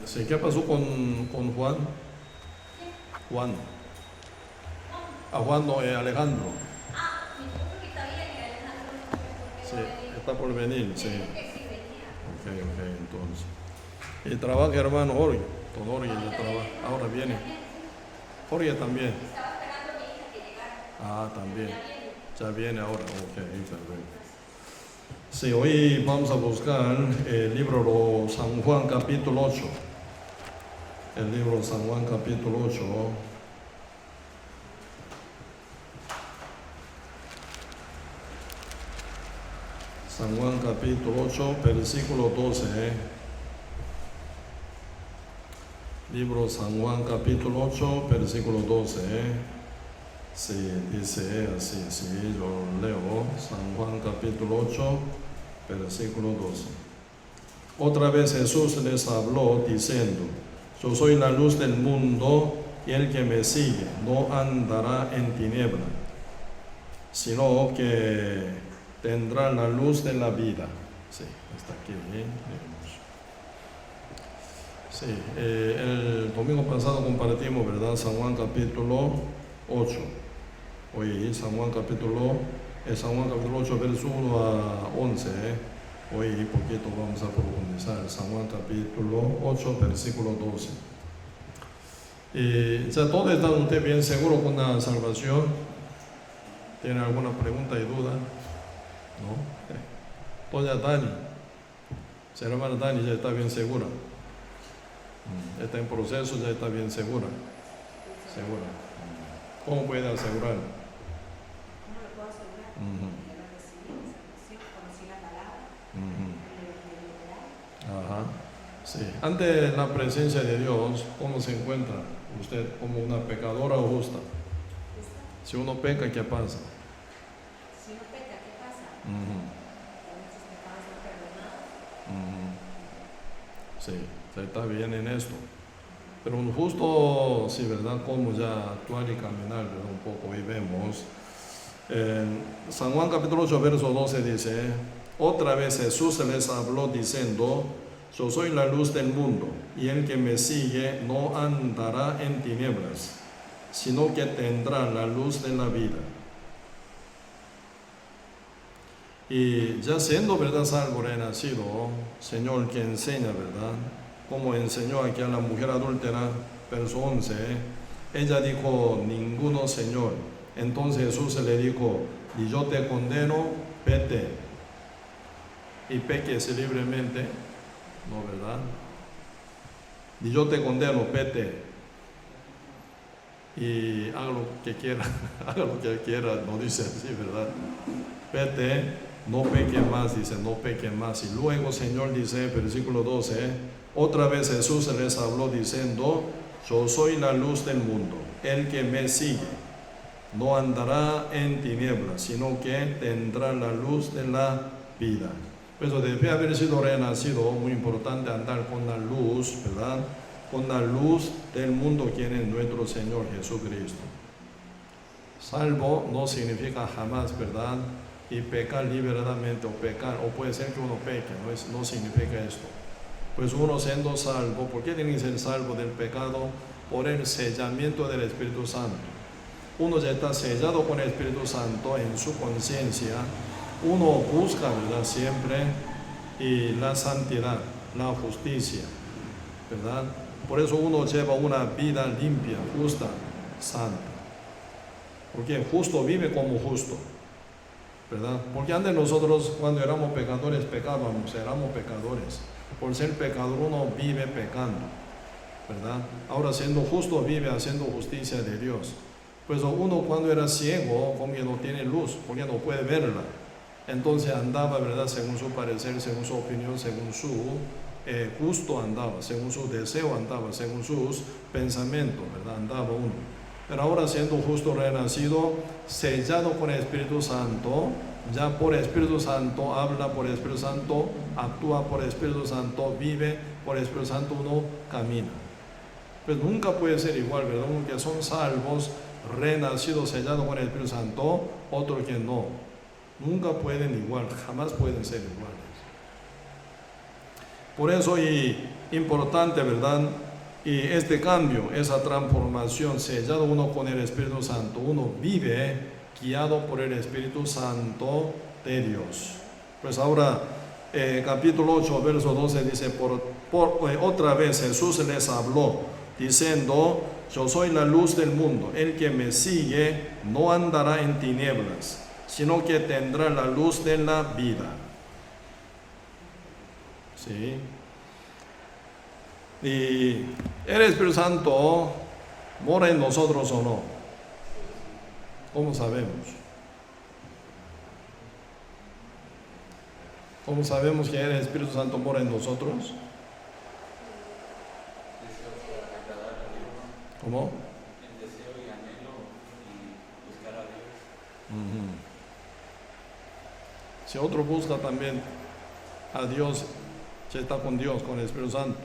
Sí, ¿qué pasó con Juan? Juan. A Juan no, Alejandro. Sí, está por venir, sí. Ok, entonces. Y trabaja hermano Jorge. Con Jorge ya trabaja. Ahora viene. Jorge también. Ah, también. Ya viene ahora. Ok, perfecto. Sí, hoy vamos a buscar el libro de San Juan capítulo 8. El libro de San Juan capítulo 8. San Juan capítulo 8, versículo 12. Libro San Juan capítulo 8, versículo 12. Sí, dice así, sí, yo leo. San Juan capítulo 8, versículo 12. Otra vez Jesús les habló diciendo: yo soy la luz del mundo, y el que me sigue no andará en tiniebla, sino que tendrá la luz de la vida. Sí, hasta aquí, sí, el domingo pasado compartimos, ¿verdad? San Juan capítulo 8. Hoy San Juan capítulo 8, verso 1 a 11. Hoy poquito vamos a profundizar. San Juan capítulo 8, versículo 12. Ya todos están ustedes bien seguros con la salvación. ¿Tienen alguna pregunta y duda? ¿No? Doña Dani, su hermana Dani ya está bien segura. Está en proceso, ya está bien segura. Segura. ¿Cómo puede asegurar? ¿Cómo lo puedo asegurar? Lo recibí, conocí la palabra, Ajá. Sí. Ante la presencia de Dios, ¿cómo se encuentra usted? ¿Como una pecadora o justa? Si uno peca, ¿qué pasa? Si uno peca, ¿qué pasa? Nuestros pecados son perdonados. Sí, está bien en esto. Pero un justo, sí, ¿verdad? Como ya actuar y caminar, ¿verdad? Un poco. Hoy vemos. San Juan capítulo 8, verso 12 dice: otra vez Jesús les habló diciendo: yo soy la luz del mundo, y el que me sigue no andará en tinieblas, sino que tendrá la luz de la vida. Y ya siendo, ¿verdad?, salvo, renacido, Señor que enseña, ¿verdad?, como enseñó aquí a la mujer adúltera, verso 11, ella dijo: ninguno, Señor. Entonces Jesús le dijo: y yo te condeno, vete y peques libremente. No, ¿verdad? Y yo te condeno, vete y haga lo que quiera. Haga lo que quiera, no dice así, ¿verdad? Vete, no peque más, dice, no peque más. Y luego, Señor, dice, versículo 12, otra vez Jesús les habló diciendo: yo soy la luz del mundo, el que me sigue no andará en tinieblas, sino que tendrá la luz de la vida. Por eso debe haber sido renacido, muy importante andar con la luz, ¿verdad? Con la luz del mundo, quien es nuestro Señor Jesucristo. Salvo no significa jamás, ¿verdad?, y pecar liberadamente, o pecar, o puede ser que uno peque, no significa esto. Pues uno siendo salvo, ¿por qué tiene que ser salvo del pecado? Por el sellamiento del Espíritu Santo. Uno ya está sellado con el Espíritu Santo en su conciencia. Uno busca, ¿verdad?, siempre y la santidad, la justicia, ¿verdad? Por eso uno lleva una vida limpia, justa, santa. Porque justo vive como justo, ¿verdad? Porque antes nosotros, cuando éramos pecadores, pecábamos, éramos pecadores. Por ser pecador uno vive pecando, ¿verdad? Ahora siendo justo vive haciendo justicia de Dios. Pues uno cuando era ciego, como que no tiene luz, porque no puede verla, entonces andaba, ¿verdad?, según su parecer, según su opinión, según su gusto andaba, según su deseo andaba, según sus pensamientos, ¿verdad?, andaba uno. Pero ahora siendo justo renacido, sellado con el Espíritu Santo, ya por el Espíritu Santo, habla por el Espíritu Santo, actúa por el Espíritu Santo, vive por el Espíritu Santo, uno camina. Pues nunca puede ser igual, ¿verdad? Uno que son salvos, renacidos, sellados con el Espíritu Santo, otro que no. Nunca pueden igual, jamás pueden ser iguales. Por eso, y importante, ¿verdad? Y este cambio, esa transformación, sellado uno con el Espíritu Santo, uno vive guiado por el Espíritu Santo de Dios. Pues ahora, capítulo 8, verso 12 dice, otra vez Jesús les habló, diciendo, yo soy la luz del mundo, el que me sigue no andará en tinieblas, sino que tendrá la luz de la vida. ¿Sí? Y el Espíritu Santo mora en nosotros o no. ¿Cómo sabemos? ¿Cómo sabemos que el Espíritu Santo mora en nosotros? ¿Cómo? El deseo y anhelo y buscar a Dios. Si otro busca también a Dios, ya está con Dios, con el Espíritu Santo.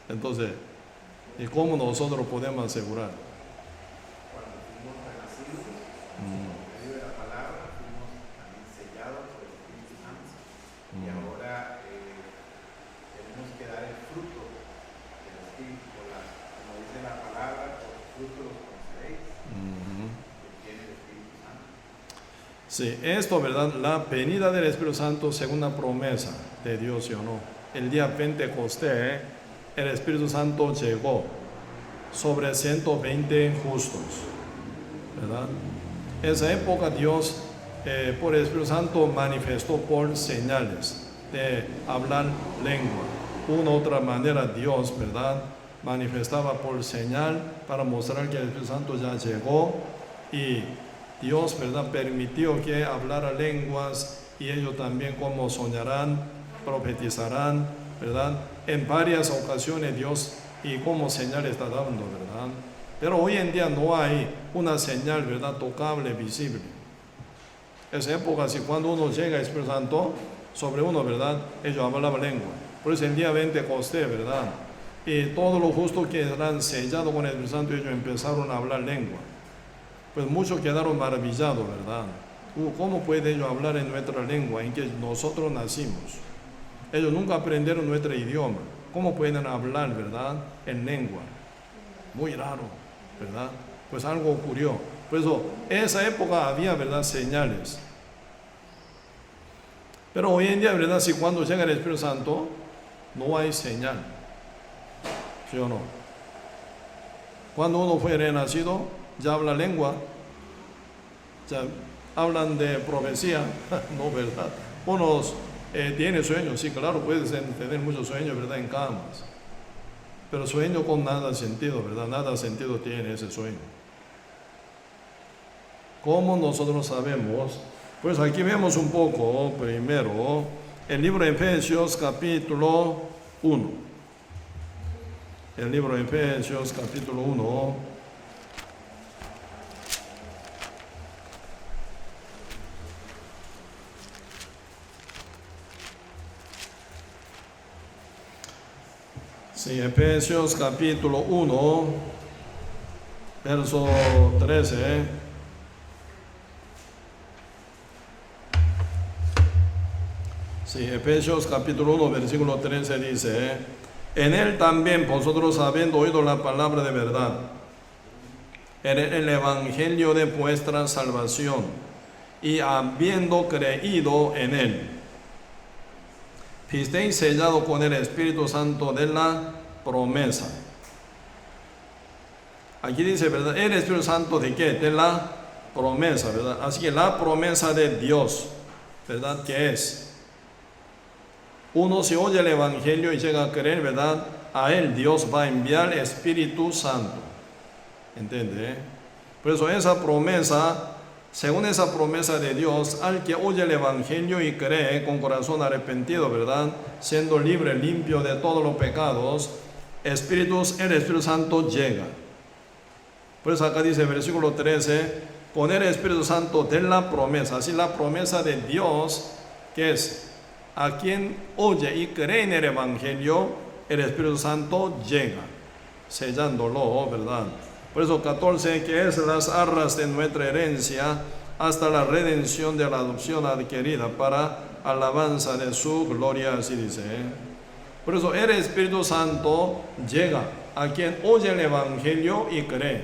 Entonces, ¿y cómo nosotros podemos asegurar? Cuando fuimos renacidos, por medio de la palabra, fuimos también sellados por el Espíritu Santo. Y ahora tenemos que dar el fruto del Espíritu, como dice la palabra, por los frutos los conoceréis, que tiene el Espíritu Santo. Sí, esto, ¿verdad? La venida del Espíritu Santo según la promesa de Dios, ¿sí o no? El día Pentecostés, el Espíritu Santo llegó sobre 120 justos, ¿verdad? En esa época Dios, por el Espíritu Santo, manifestó por señales de hablar lengua. Una u otra manera Dios, ¿verdad?, manifestaba por señal para mostrar que el Espíritu Santo ya llegó, y Dios, ¿verdad?, permitió que hablara lenguas, y ellos también como soñarán, profetizarán, ¿verdad? En varias ocasiones Dios y como señal está dando, ¿verdad? Pero hoy en día no hay una señal, ¿verdad?, tocable, visible. Esa época, si cuando uno llega al Espíritu Santo sobre uno, ¿verdad?, ellos hablaban lengua. Por eso el día Pentecostés, ¿verdad?, y todos los justos que eran sellados con el Espíritu Santo, ellos empezaron a hablar lengua. Pues muchos quedaron maravillados, ¿verdad? ¿Cómo puede ellos hablar en nuestra lengua en que nosotros nacimos? Ellos nunca aprendieron nuestro idioma. ¿Cómo pueden hablar, verdad, en lengua? Muy raro, ¿verdad? Pues algo ocurrió. Por eso, en esa época había, ¿verdad?, señales. Pero hoy en día, ¿verdad?, si cuando llega el Espíritu Santo, no hay señal. ¿Sí o no? Cuando uno fue renacido, ya habla lengua, ya hablan de profecía, no, ¿verdad? Unos tiene sueños, sí, claro, puedes tener muchos sueños, ¿verdad?, en camas. Pero sueño con nada sentido, ¿verdad? Nada sentido tiene ese sueño. ¿Cómo nosotros sabemos? Pues aquí vemos un poco, primero, el libro de Efesios capítulo 1. El libro de Efesios capítulo 1. Sí, Efesios capítulo 1, verso 13. Sí, Efesios capítulo 1, versículo 13 dice, en él también vosotros habiendo oído la palabra de verdad, en el evangelio de vuestra salvación, y habiendo creído en él, fuisteis sellado con el Espíritu Santo de la promesa. Aquí dice, ¿verdad?, el Espíritu Santo ¿de qué? De la promesa, ¿verdad? Así que la promesa de Dios, ¿verdad?, ¿qué es? Uno si oye el Evangelio y llega a creer, ¿verdad?, a él Dios va a enviar Espíritu Santo. ¿Entiende? Por eso esa promesa, según esa promesa de Dios, al que oye el Evangelio y cree con corazón arrepentido, ¿verdad?, siendo libre, limpio de todos los pecados, el Espíritu Santo llega. Por eso acá dice, versículo 13, con el Espíritu Santo de la promesa. Así la promesa de Dios, que es a quien oye y cree en el Evangelio, el Espíritu Santo llega, sellándolo, ¿verdad? Por eso 14, que es las arras de nuestra herencia hasta la redención de la adopción adquirida para alabanza de su gloria, así dice. Por eso el Espíritu Santo llega a quien oye el Evangelio y cree.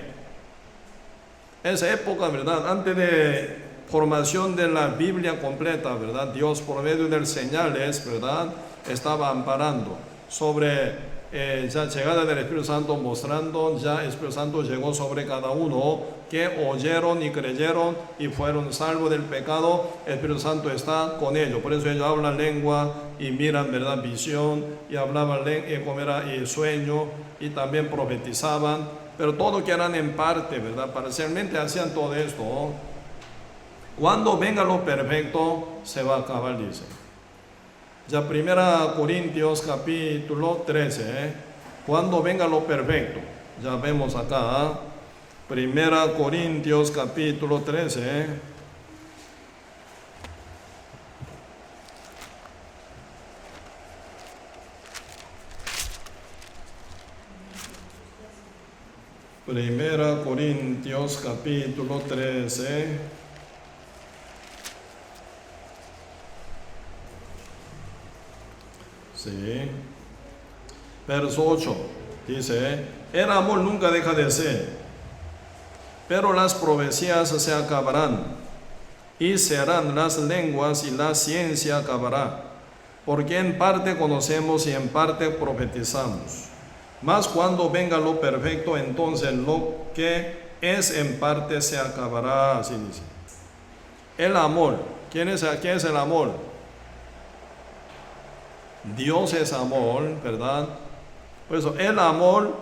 Esa época, ¿verdad? Antes de formación de la Biblia completa, ¿verdad? Dios por medio de señales, ¿verdad? Estaba amparando sobre ya llegada del Espíritu Santo, mostrando ya el Espíritu Santo llegó sobre cada uno que oyeron y creyeron y fueron salvos del pecado. El Espíritu Santo está con ellos, por eso ellos hablan lengua y miran, ¿verdad? Visión, y hablaban y sueño, y también profetizaban, pero todo que eran en parte, ¿verdad? Parcialmente hacían todo esto. Cuando venga lo perfecto, se va a acabar, dice. Ya 1 Corintios capítulo 13, cuando venga lo perfecto, ya vemos acá, 1 Corintios capítulo 13, Primera Corintios capítulo 13, sí, verso 8, dice, el amor nunca deja de ser, pero las profecías se acabarán, y serán las lenguas, y la ciencia acabará, porque en parte conocemos y en parte profetizamos. Mas cuando venga lo perfecto, entonces lo que es en parte se acabará, así dice. El amor, ¿qué es el amor? Dios es amor, ¿verdad? Por eso el amor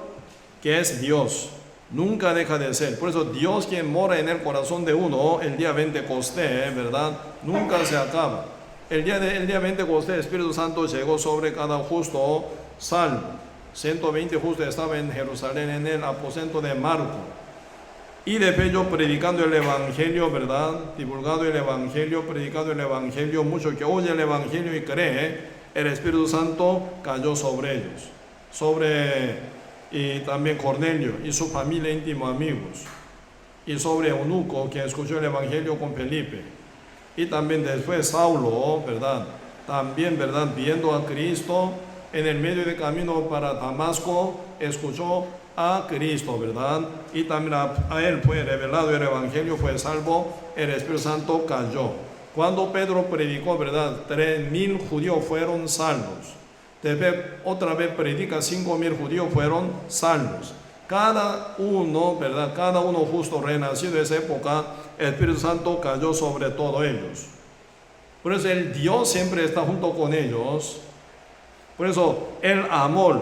que es Dios nunca deja de ser. Por eso Dios, quien mora en el corazón de uno el día Pentecostés, ¿verdad? Nunca se acaba. El día Pentecostés el Espíritu Santo llegó sobre cada justo salvo. 120 justos estaban en Jerusalén en el aposento de Marco. Y de ellos predicando el Evangelio, ¿verdad? Divulgado el Evangelio, predicado el Evangelio, mucho que oye el Evangelio y cree, el Espíritu Santo cayó sobre ellos, y también Cornelio y su familia íntimos amigos, y sobre Eunuco, que escuchó el Evangelio con Felipe, y también después Saulo, ¿verdad? También, ¿verdad? Viendo a Cristo en el medio del camino para Damasco, escuchó a Cristo, ¿verdad? Y también a él fue revelado el Evangelio, fue salvo, el Espíritu Santo cayó. Cuando Pedro predicó, ¿verdad? 3,000 judíos fueron salvos. Después, otra vez predica, 5,000 judíos fueron salvos. Cada uno, ¿verdad? Cada uno justo renacido de esa época, el Espíritu Santo cayó sobre todos ellos. Por eso el Dios siempre está junto con ellos. Por eso el amor,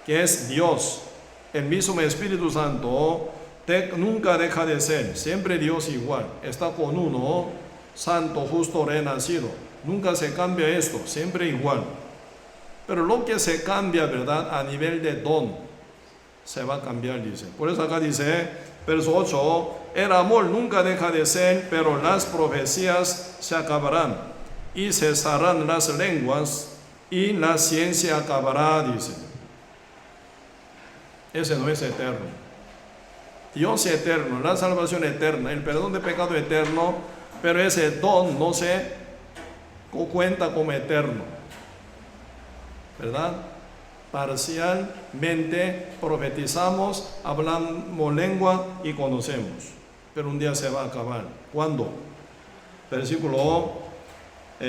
que es Dios, el mismo Espíritu Santo, nunca deja de ser. Siempre Dios igual, está con uno, santo, justo, renacido. Nunca se cambia esto, siempre igual. Pero lo que se cambia, ¿verdad? A nivel de don, se va a cambiar, dice. Por eso acá dice, verso 8, el amor nunca deja de ser, pero las profecías se acabarán, y cesarán las lenguas, y la ciencia acabará, dice. Ese no es eterno. Dios es eterno, la salvación eterna, el perdón de pecado eterno, pero ese don no se cuenta como eterno, ¿verdad? Parcialmente profetizamos, hablamos lengua y conocemos, pero un día se va a acabar. ¿Cuándo? Versículo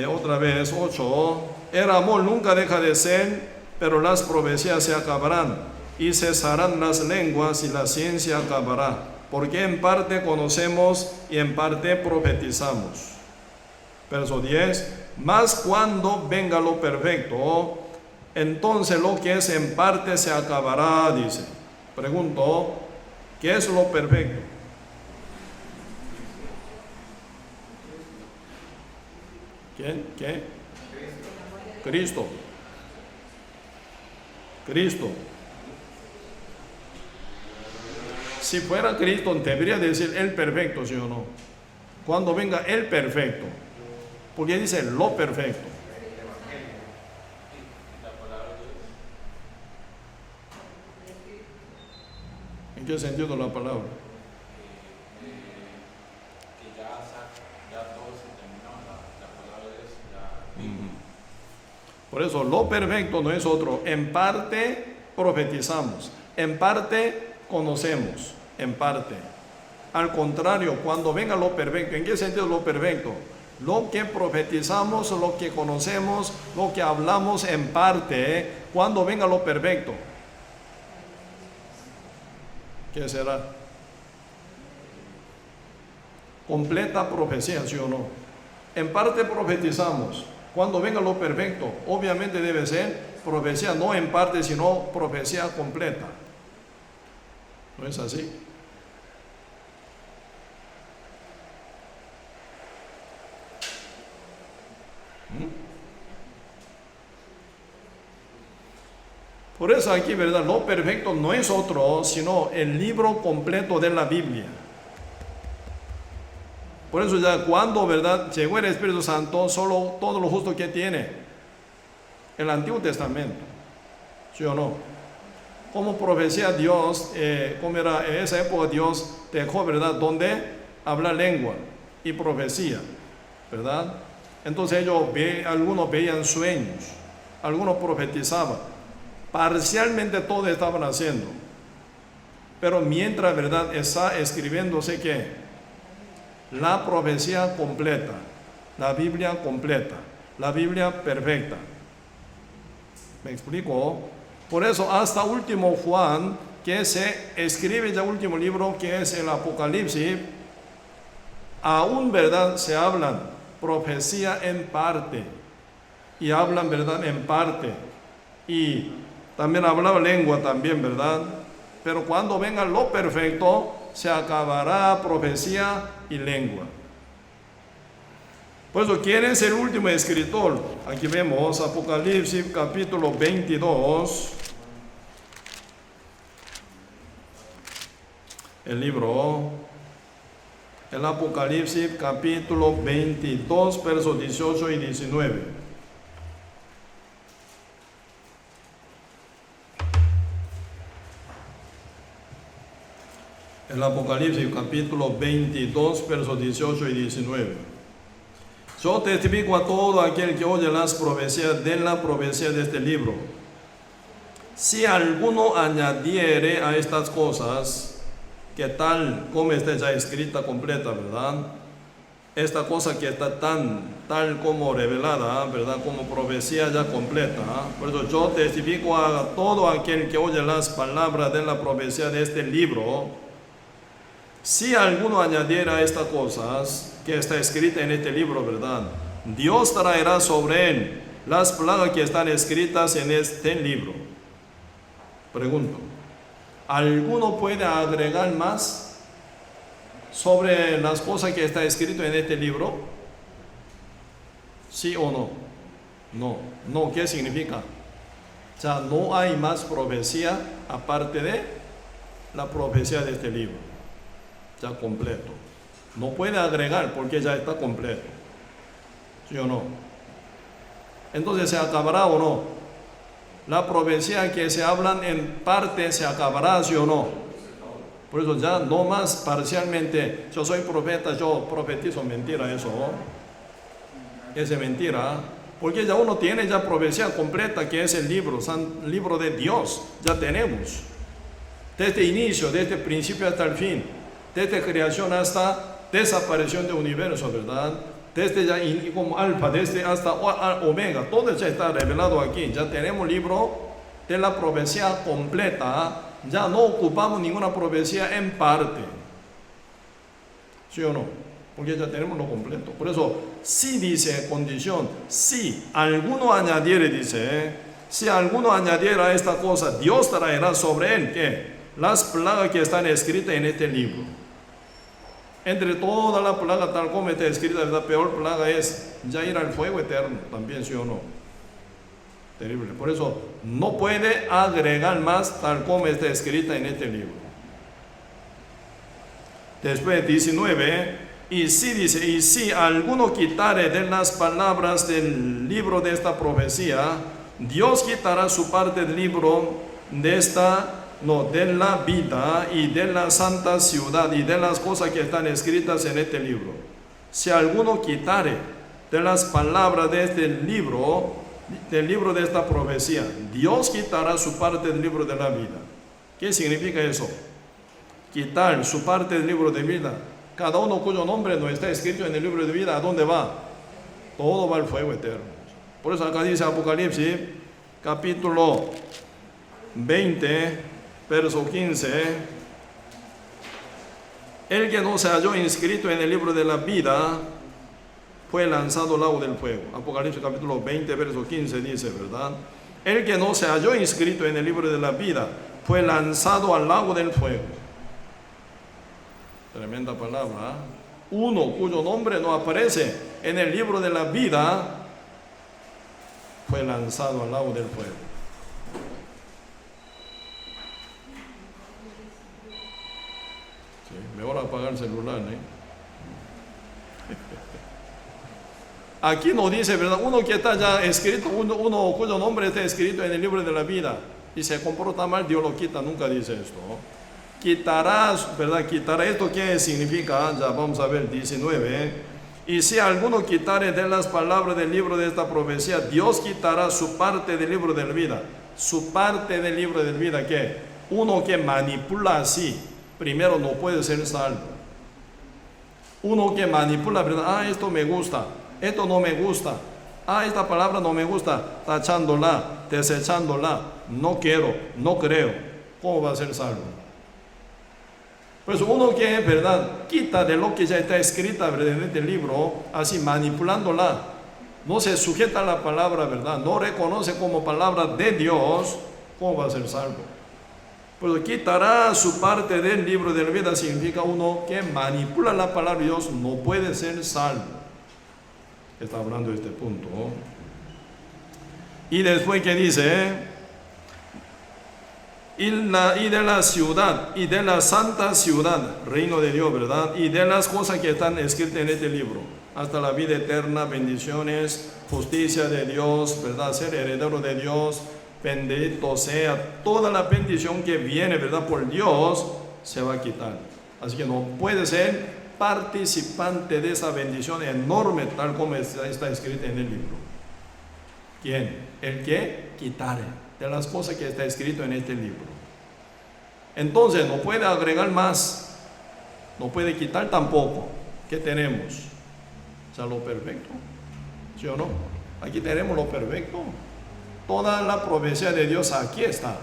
otra vez 8, el amor nunca deja de ser, pero las profecías se acabarán, y cesarán las lenguas, y la ciencia acabará. Porque en parte conocemos y en parte profetizamos. Verso 10, mas cuando venga lo perfecto, entonces lo que es en parte se acabará, dice. Pregunto, ¿qué es lo perfecto? ¿Quién? ¿Qué? Cristo. Cristo. Si fuera Cristo, debería decir el perfecto, ¿sí o no? Cuando venga el perfecto, porque dice lo perfecto. ¿En qué sentido la palabra? Que ya todo se terminó, la palabra es ya. Por eso lo perfecto no es otro. En parte profetizamos, en parte conocemos, en parte. Al contrario, cuando venga lo perfecto, ¿en qué sentido lo perfecto? Lo que profetizamos, lo que conocemos, lo que hablamos en parte, cuando venga lo perfecto. ¿Qué será? Completa profecía, ¿sí o no? En parte profetizamos. Cuando venga lo perfecto, obviamente debe ser profecía no en parte, sino profecía completa. ¿No es así? Por eso aquí, ¿verdad? Lo perfecto no es otro, sino el libro completo de la Biblia. Por eso ya cuando, ¿verdad?, llegó el Espíritu Santo, solo todo lo justo que tiene el Antiguo Testamento, ¿sí o no? Como profecía Dios, como era en esa época Dios dejó, ¿verdad?, donde habla lengua y profecía, ¿verdad? Entonces algunos veían sueños, algunos profetizaban, parcialmente todo estaban haciendo, pero mientras, ¿verdad?, está escribiéndose que la profecía completa, la Biblia completa, la Biblia perfecta. ¿Me explico? Por eso hasta último Juan, que se escribe ya último libro, que es el Apocalipsis, aún, ¿verdad?, se hablan profecía en parte, y hablan, ¿verdad?, en parte, y también hablaba lengua también, ¿verdad? Pero cuando venga lo perfecto, se acabará profecía y lengua. Por eso, ¿quién es el último escritor? Aquí vemos Apocalipsis capítulo 22. El libro, el Apocalipsis capítulo 22, versos 18 y 19. El Apocalipsis capítulo 22, versos 18 y 19. Yo testifico a todo aquel que oye las profecías de la profecía de este libro. Si alguno añadiere a estas cosas, que tal como está ya escrita completa, ¿verdad? Esta cosa que está tal como revelada, ¿verdad?, como profecía ya completa. Por eso yo testifico a todo aquel que oye las palabras de la profecía de este libro. Si alguno añadiera estas cosas que está escrita en este libro, ¿verdad?, Dios traerá sobre él las plagas que están escritas en este libro. Pregunto, ¿alguno puede agregar más sobre las cosas que está escrito en este libro? ¿Sí o no? No, ¿qué significa? Ya no hay más profecía aparte de la profecía de este libro. Ya completo. No puede agregar porque ya está completo. ¿Sí o no? Entonces, ¿se acabará o no? La profecía que se hablan en parte se acabará, ¿sí o no? Por eso ya no más parcialmente, yo soy profeta, yo profetizo, mentira eso, ¿no? Es mentira, porque ya uno tiene ya profecía completa, que es el libro de Dios, ya tenemos. Desde el inicio, desde el principio hasta el fin, desde creación hasta desaparición del universo, ¿verdad? Desde ya como alfa, desde hasta omega, todo ya está revelado aquí. Ya tenemos libro de la profecía completa, ya no ocupamos ninguna profecía en parte. ¿Sí o no? Porque ya tenemos lo completo. Por eso, si dice condición, si alguno añadiere, dice, si alguno añadiera esta cosa, Dios traerá sobre él, ¿qué? Las plagas que están escritas en este libro. Entre toda la plaga tal como está escrita, la peor plaga es ya ir al fuego eterno, también, ¿sí o no? Terrible. Por eso no puede agregar más tal como está escrita en este libro. Después 19, y si dice, y si alguno quitare de las palabras del libro de esta profecía, Dios quitará su parte del libro de de la vida y de la santa ciudad y de las cosas que están escritas en este libro. Si alguno quitare de las palabras de este libro, del libro de esta profecía. Dios quitará su parte del libro de la vida. ¿Qué significa eso? Quitar su parte del libro de vida. Cada uno cuyo nombre no está escrito en el libro de vida, ¿a dónde va? Todo va al fuego eterno. Por eso acá dice Apocalipsis, capítulo 20, verso 15. El que no se halló inscrito en el libro de la vida fue lanzado al lago del fuego. Apocalipsis capítulo 20, verso 15 dice, ¿verdad? El que no se halló inscrito en el libro de la vida fue lanzado al lago del fuego. Tremenda palabra. Uno cuyo nombre no aparece en el libro de la vida fue lanzado al lago del fuego. Sí, mejor apagar el celular, Aquí nos dice, ¿verdad? Uno que está ya escrito, uno cuyo nombre está escrito en el libro de la vida y se comporta mal, Dios lo quita, nunca dice esto. Quitarás, ¿verdad? Quitará, ¿esto qué significa? Ya vamos a ver 19. Y si alguno quitare de las palabras del libro de esta profecía, Dios quitará su parte del libro de la vida. Su parte del libro de la vida, ¿qué? Uno que manipula así, primero no puede ser salvo. Uno que manipula, ¿verdad? Esto me gusta, esto no me gusta. Esta palabra no me gusta, tachándola, desechándola. No quiero, no creo. ¿Cómo va a ser salvo? Pues uno que, ¿verdad?, quita de lo que ya está escrita, ¿verdad?, en este libro, así manipulándola, no se sujeta a la palabra, ¿verdad?, no reconoce como palabra de Dios, ¿cómo va a ser salvo? Pues quitará su parte del libro de la vida, significa uno que manipula la palabra de Dios, no puede ser salvo. Está hablando de este punto. Y después que dice, y de la ciudad, y de la santa ciudad, reino de Dios, ¿verdad? Y de las cosas que están escritas en este libro, hasta la vida eterna, bendiciones, justicia de Dios, ¿verdad? Ser heredero de Dios, bendito sea, toda la bendición que viene, ¿verdad?, por Dios, se va a quitar. Así que no puede ser participante de esa bendición enorme, tal como está escrita en el libro. ¿Quién? El que quitare de las cosas que está escrito en este libro. Entonces no puede agregar más, no puede quitar tampoco. ¿Qué tenemos? O sea, lo perfecto, ¿sí o no? Aquí tenemos lo perfecto. Toda la profecía de Dios aquí está,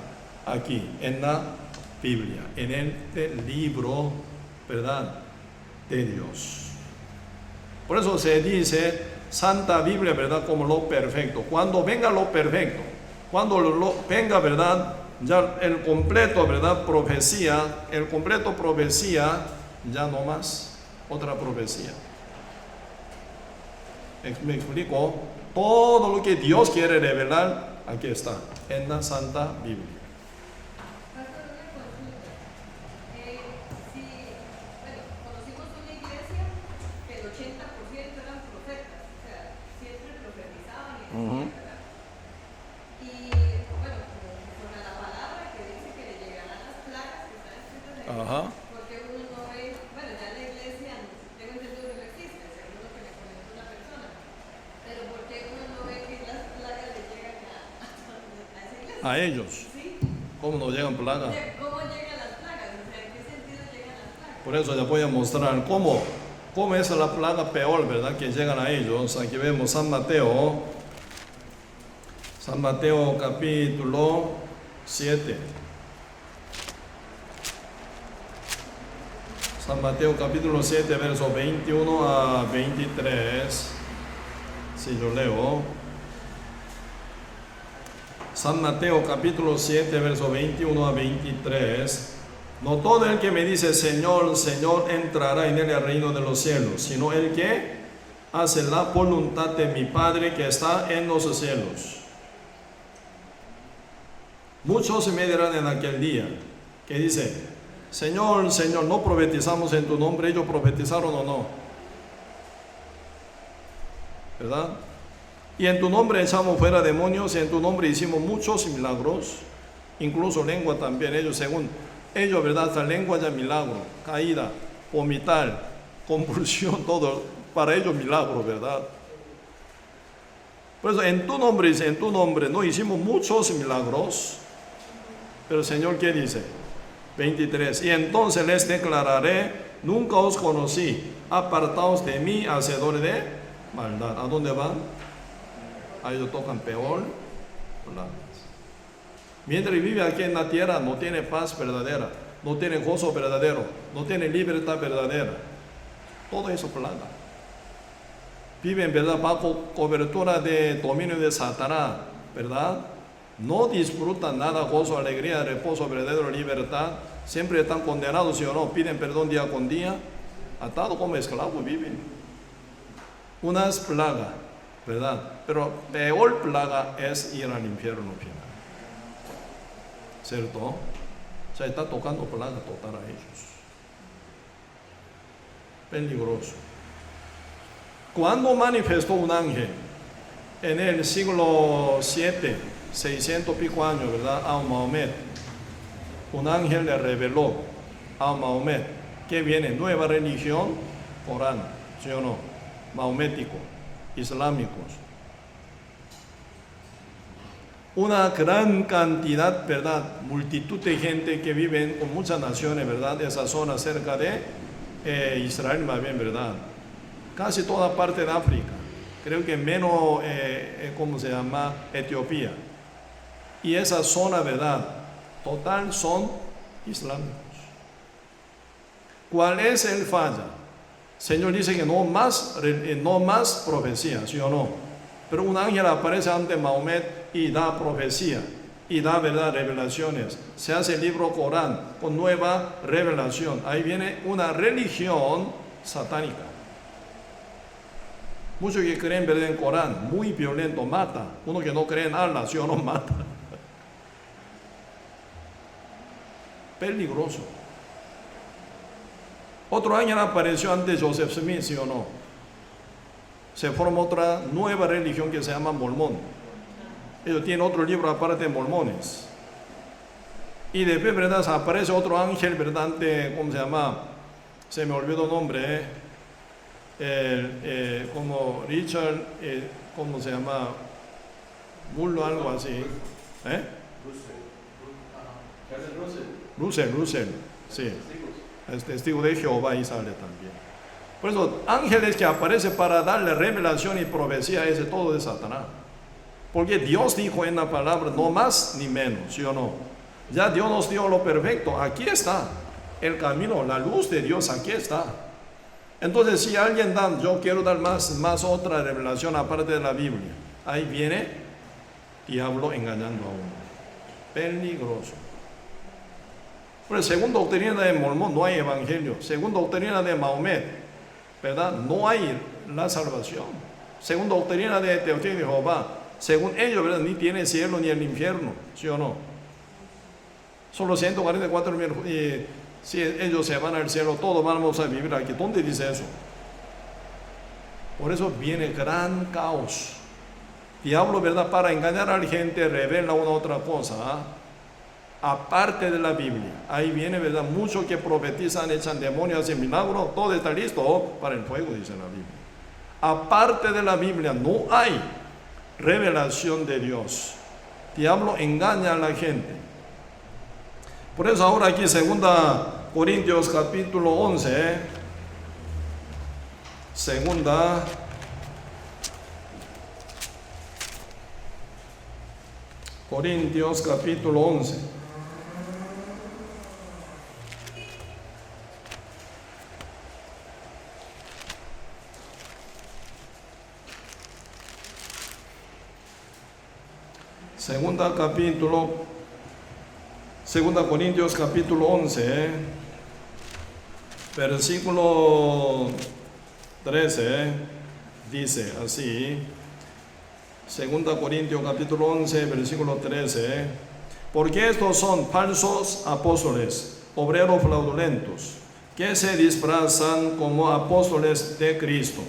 aquí en la Biblia, en este libro, ¿verdad?, de Dios. Por eso se dice Santa Biblia, ¿verdad?, como lo perfecto. Cuando venga lo perfecto, cuando venga, ¿verdad?, ya el completo, ¿verdad?, profecía, el completo profecía, ya no más otra profecía. Me explico, todo lo que Dios quiere revelar, aquí está, en la Santa Biblia. Conocimos una iglesia que el 80% eran profetas, o sea, siempre profetizaban y decían, ¿verdad? Y bueno, con la palabra que dice que le llegarán las plagas que están escritas en el libro, porque uno no ve, bueno, ya la iglesia, tengo entendido que no existe, según lo que me comentó una persona, pero porque uno no ve que las plagas le llegan a esa iglesia. A ellos. Sí. ¿Cómo nos llegan plagas? ¿Cómo llegan las plagas? O sea, ¿en qué sentido llegan las plagas? Por eso ya voy a mostrar cómo es la plaga peor, ¿verdad?, que llegan a ellos. Aquí vemos San Mateo capítulo 7. San Mateo capítulo 7, versos 21 a 23. Si yo leo. San Mateo capítulo 7, versos 21 a 23. No todo el que me dice Señor, Señor entrará en el reino de los cielos, sino el que hace la voluntad de mi Padre que está en los cielos. Muchos me dirán en aquel día, que dice, Señor, Señor, ¿no profetizamos en tu nombre? ¿Ellos profetizaron o no? ¿Verdad? Y en tu nombre echamos fuera demonios, y en tu nombre hicimos muchos milagros, incluso lengua también. Ellos, según ellos, ¿verdad?, hasta lengua ya milagro, caída, vomitar, convulsión, todo, para ellos milagro, ¿verdad? Por eso en tu nombre, dice, en tu nombre no hicimos muchos milagros. Pero el Señor, ¿qué dice? 23. Y entonces les declararé: nunca os conocí, apartaos de mí, hacedores de maldad. ¿A dónde van? A ellos tocan peor. Mientras vive aquí en la tierra, no tiene paz verdadera, no tiene gozo verdadero, no tiene libertad verdadera. Todo eso plaga. Viven, ¿verdad?, bajo cobertura de dominio de Satanás, ¿verdad? No disfrutan nada, gozo, alegría, reposo, verdadero, libertad. Siempre están condenados, ¿sí o no? Piden perdón día con día. Atados como esclavos viven. Unas plagas, ¿verdad? Pero peor plaga es ir al infierno final. ¿Cierto? O sea, está tocando plaga total a ellos. Peligroso. Cuando manifestó un ángel en el siglo 7, 600 pico años, ¿verdad?, a Mahomet, un ángel le reveló a Mahomet que viene nueva religión, Corán, ¿sí o no? Mahomético, islámicos. Una gran cantidad, ¿verdad?, multitud de gente que viven con muchas naciones, ¿verdad?, de esa zona cerca de Israel, más bien, ¿verdad? Casi toda parte de África, creo que menos, ¿cómo se llama?, Etiopía. Y esa zona, ¿verdad?, total son islámicos. ¿Cuál es el falla? El Señor dice que no más profecía, ¿sí o no? Pero un ángel aparece ante Mahomet y da profecía, y da, ¿verdad?, revelaciones. Se hace el libro Corán con nueva revelación. Ahí viene una religión satánica. Muchos que creen, ¿verdad?, en Corán, muy violento, mata. Uno que no cree en Allah, ¿sí o no?, mata. Peligroso. Otro ángel apareció ante Joseph Smith, ¿sí o no? Se formó otra nueva religión que se llama Mormón. Ellos tienen otro libro aparte de mormones. Y después, ¿verdad?, aparece otro ángel, ¿verdad?, ante, ¿cómo se llama? Se me olvidó el nombre, como Richard, ¿cómo se llama? Mullo, algo así. Russell, sí. Es testigo de Jehová y sale también. Por eso, ángeles que aparecen para darle revelación y profecía, ese todo de Satanás. Porque Dios dijo en la palabra, no más ni menos, ¿sí o no? Ya Dios nos dio lo perfecto, aquí está el camino, la luz de Dios, aquí está. Entonces, si alguien da, yo quiero dar más otra revelación aparte de la Biblia, ahí viene diablo engañando a uno. Peligroso. Pero según doctrina de Mormón no hay evangelio. Según doctrina de Mahomet, ¿verdad?, no hay la salvación. Según doctrina de Testigo de Jehová, según ellos, ¿verdad?, ni tiene cielo ni el infierno, ¿sí o no? Solo 144 mil, y si ellos se van al cielo, todos vamos a vivir aquí. ¿Dónde dice eso? Por eso viene gran caos. Diablo, ¿verdad?, para engañar a la gente, revela una otra cosa, aparte de la Biblia. Ahí viene, ¿verdad?, muchos que profetizan, echan demonios, hacen milagros, todo está listo para el fuego, dice la Biblia. Aparte de la Biblia no hay revelación de Dios. Diablo engaña a la gente. Por eso ahora aquí 2 Corintios capítulo 11, Corintios capítulo 11. Segunda Corintios capítulo 11, versículo 13, dice así. 2 Corintios capítulo 11, versículo 13. Porque estos son falsos apóstoles, obreros fraudulentos, que se disfrazan como apóstoles de Cristo.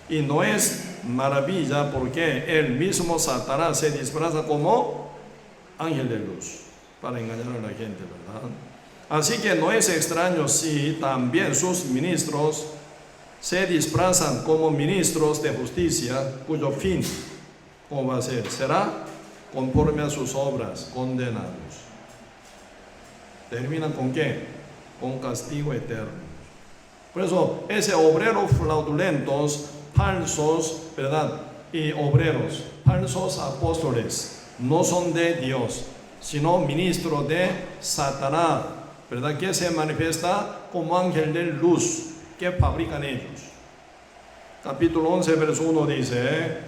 Y no es maravilla, porque el mismo Satanás se disfraza como ángel de luz para engañar a la gente, ¿verdad? Así que no es extraño si también sus ministros se disfrazan como ministros de justicia, cuyo fin ¿cómo va a ser? Será conforme a sus obras, condenados. ¿Terminan con qué? Con castigo eterno. Por eso, ese obrero fraudulentos, falsos, ¿verdad? Y obreros, falsos apóstoles, no son de Dios, sino ministros de Satanás, ¿verdad? Que se manifiesta como ángel de luz que fabrican ellos. Capítulo 11, verso 1 dice: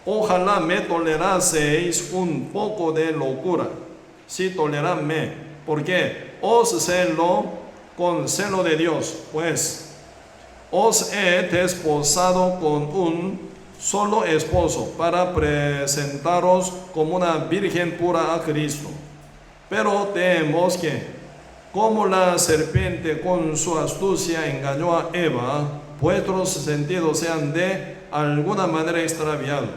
ojalá me toleraseis un poco de locura. Sí, toleradme, porque os celo con celo de Dios, pues os he desposado con un solo esposo para presentaros como una virgen pura a Cristo. Pero tememos que, como la serpiente con su astucia engañó a Eva, vuestros sentidos sean de alguna manera extraviados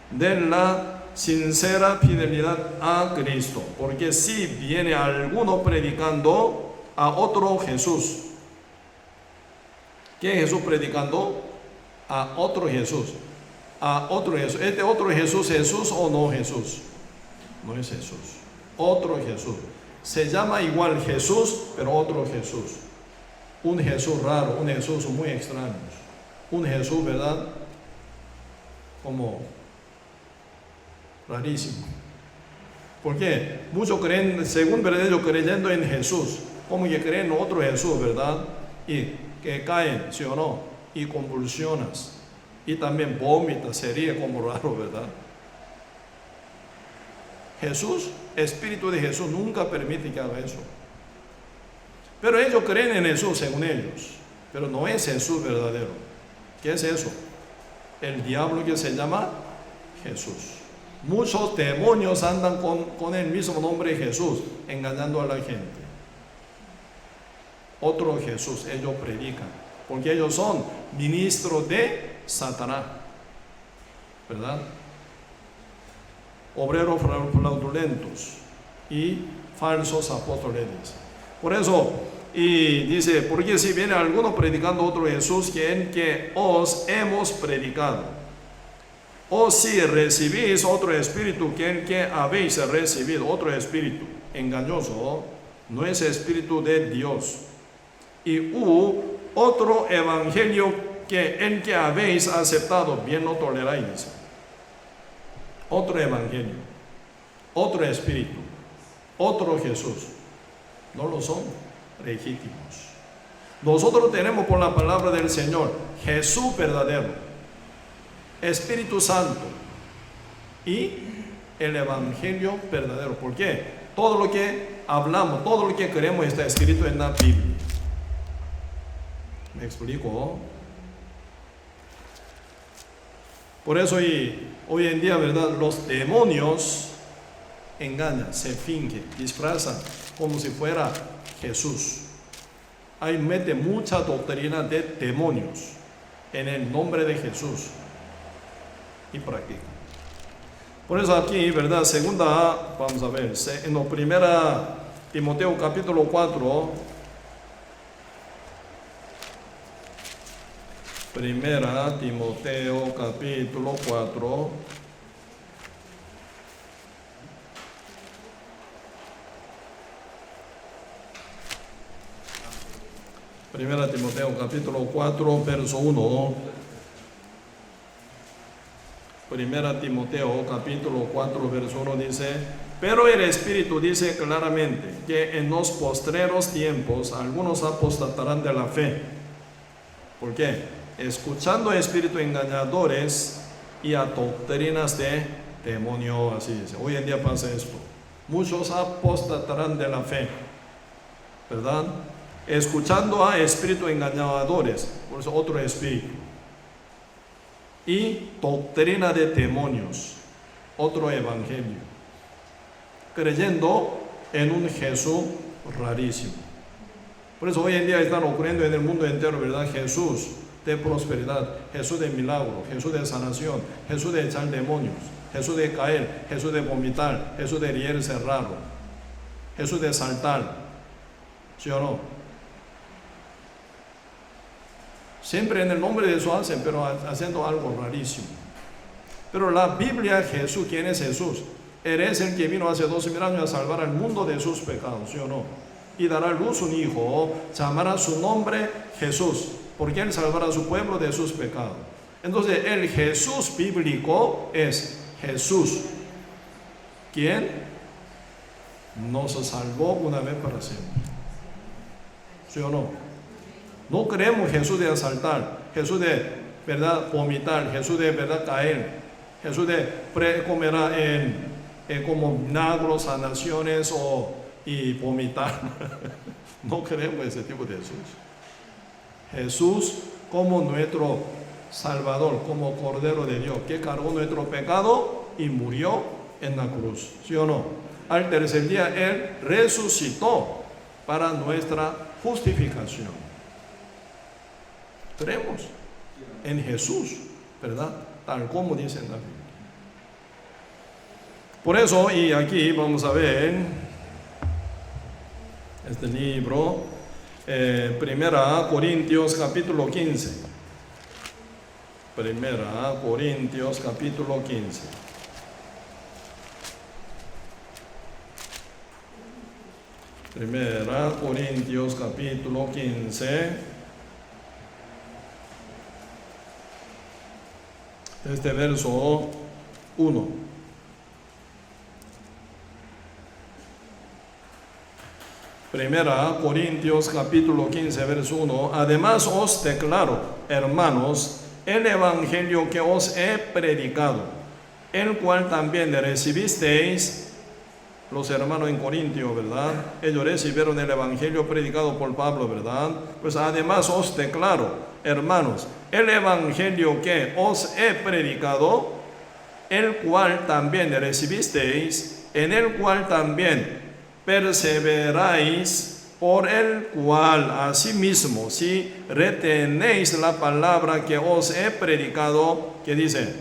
de la sincera fidelidad a Cristo. Porque si viene alguno predicando a otro Jesús, ¿qué Jesús predicando? A otro Jesús. A otro Jesús. ¿Este otro Jesús, Jesús o no Jesús? No es Jesús. Otro Jesús. Se llama igual Jesús, pero otro Jesús. Un Jesús raro, un Jesús muy extraño. Un Jesús, ¿verdad? Como rarísimo. ¿Por qué? Muchos creen, según verdadero, creyendo en Jesús, como que creen en otro Jesús, ¿verdad? Y que caen, ¿sí o no? Y convulsionas. Y también vómitas, sería como raro, ¿verdad? Jesús, Espíritu de Jesús, nunca permite que haga eso. Pero ellos creen en Jesús, según ellos. Pero no es Jesús verdadero. ¿Qué es eso? El diablo que se llama Jesús. Muchos demonios andan con el mismo nombre Jesús, engañando a la gente. Otro Jesús, ellos predican, porque ellos son ministros de Satanás, ¿verdad? Obreros fraudulentos y falsos apóstoles. Por eso, y dice, porque si viene alguno predicando otro Jesús que os hemos predicado, o si recibís otro espíritu que habéis recibido, otro espíritu engañoso, no es espíritu de Dios, y otro evangelio que habéis aceptado, bien lo toleráis. Otro evangelio, otro espíritu, otro Jesús, no lo son legítimos. Nosotros tenemos por la palabra del Señor Jesús verdadero, Espíritu Santo y el evangelio verdadero. ¿Por qué? Todo lo que hablamos, todo lo que creemos está escrito en la Biblia. ¿Me explico? Por eso hoy en día, ¿verdad? Los demonios engañan, se fingen, disfrazan como si fuera Jesús. Ahí mete mucha doctrina de demonios en el nombre de Jesús y practican. Por eso aquí, ¿verdad? Segunda, vamos a ver, en la primera Timoteo capítulo 4, primera Timoteo capítulo 4, primera Timoteo capítulo 4, verso 1. Primera Timoteo capítulo 4, verso 1 dice: pero el Espíritu dice claramente que en los postreros tiempos algunos apostatarán de la fe. ¿Por qué? Escuchando espíritus engañadores y a doctrinas de demonio, así dice. Hoy en día pasa esto. Muchos apostatarán de la fe, ¿verdad? Escuchando a espíritus engañadores, por eso otro espíritu. Y doctrina de demonios, otro evangelio. Creyendo en un Jesús rarísimo. Por eso hoy en día están ocurriendo en el mundo entero, ¿verdad? Jesús de prosperidad, Jesús de milagro, Jesús de sanación, Jesús de echar demonios, Jesús de caer, Jesús de vomitar, Jesús de reírse raro, Jesús de saltar. ¿Sí o no? Siempre en el nombre de Jesús hacen, pero haciendo algo rarísimo. Pero la Biblia, Jesús, ¿quién es Jesús? Él es el que vino hace 2000 años a salvar al mundo de sus pecados, ¿sí o no? Y dará a luz un hijo, llamará su nombre Jesús, porque él salvará a su pueblo de sus pecados. Entonces, el Jesús bíblico es Jesús, quien nos salvó una vez para siempre. ¿Sí o no? No creemos Jesús de asaltar, Jesús de verdad vomitar, Jesús de verdad caer, Jesús de comerá como milagros, sanaciones y vomitar. No creemos ese tipo de Jesús. Jesús como nuestro Salvador, como Cordero de Dios, que cargó nuestro pecado y murió en la cruz. ¿Sí o no? Al tercer día Él resucitó para nuestra justificación. Creemos en Jesús, ¿verdad? Tal como dice en la Biblia. Por eso, y aquí vamos a ver este libro, 1 Corintios capítulo 15. 1 Corintios capítulo 15. Primera Corintios capítulo 15. Este verso 1. Primera Corintios capítulo 15, verso 1. Además os declaro, hermanos, el evangelio que os he predicado, el cual también recibisteis. Los hermanos en Corintio, ¿verdad? Ellos recibieron el evangelio predicado por Pablo, ¿verdad? Pues además os declaro, hermanos, el evangelio que os he predicado, el cual también recibisteis, en el cual también perseveráis, por el cual asimismo, si retenéis la palabra que os he predicado, que dice,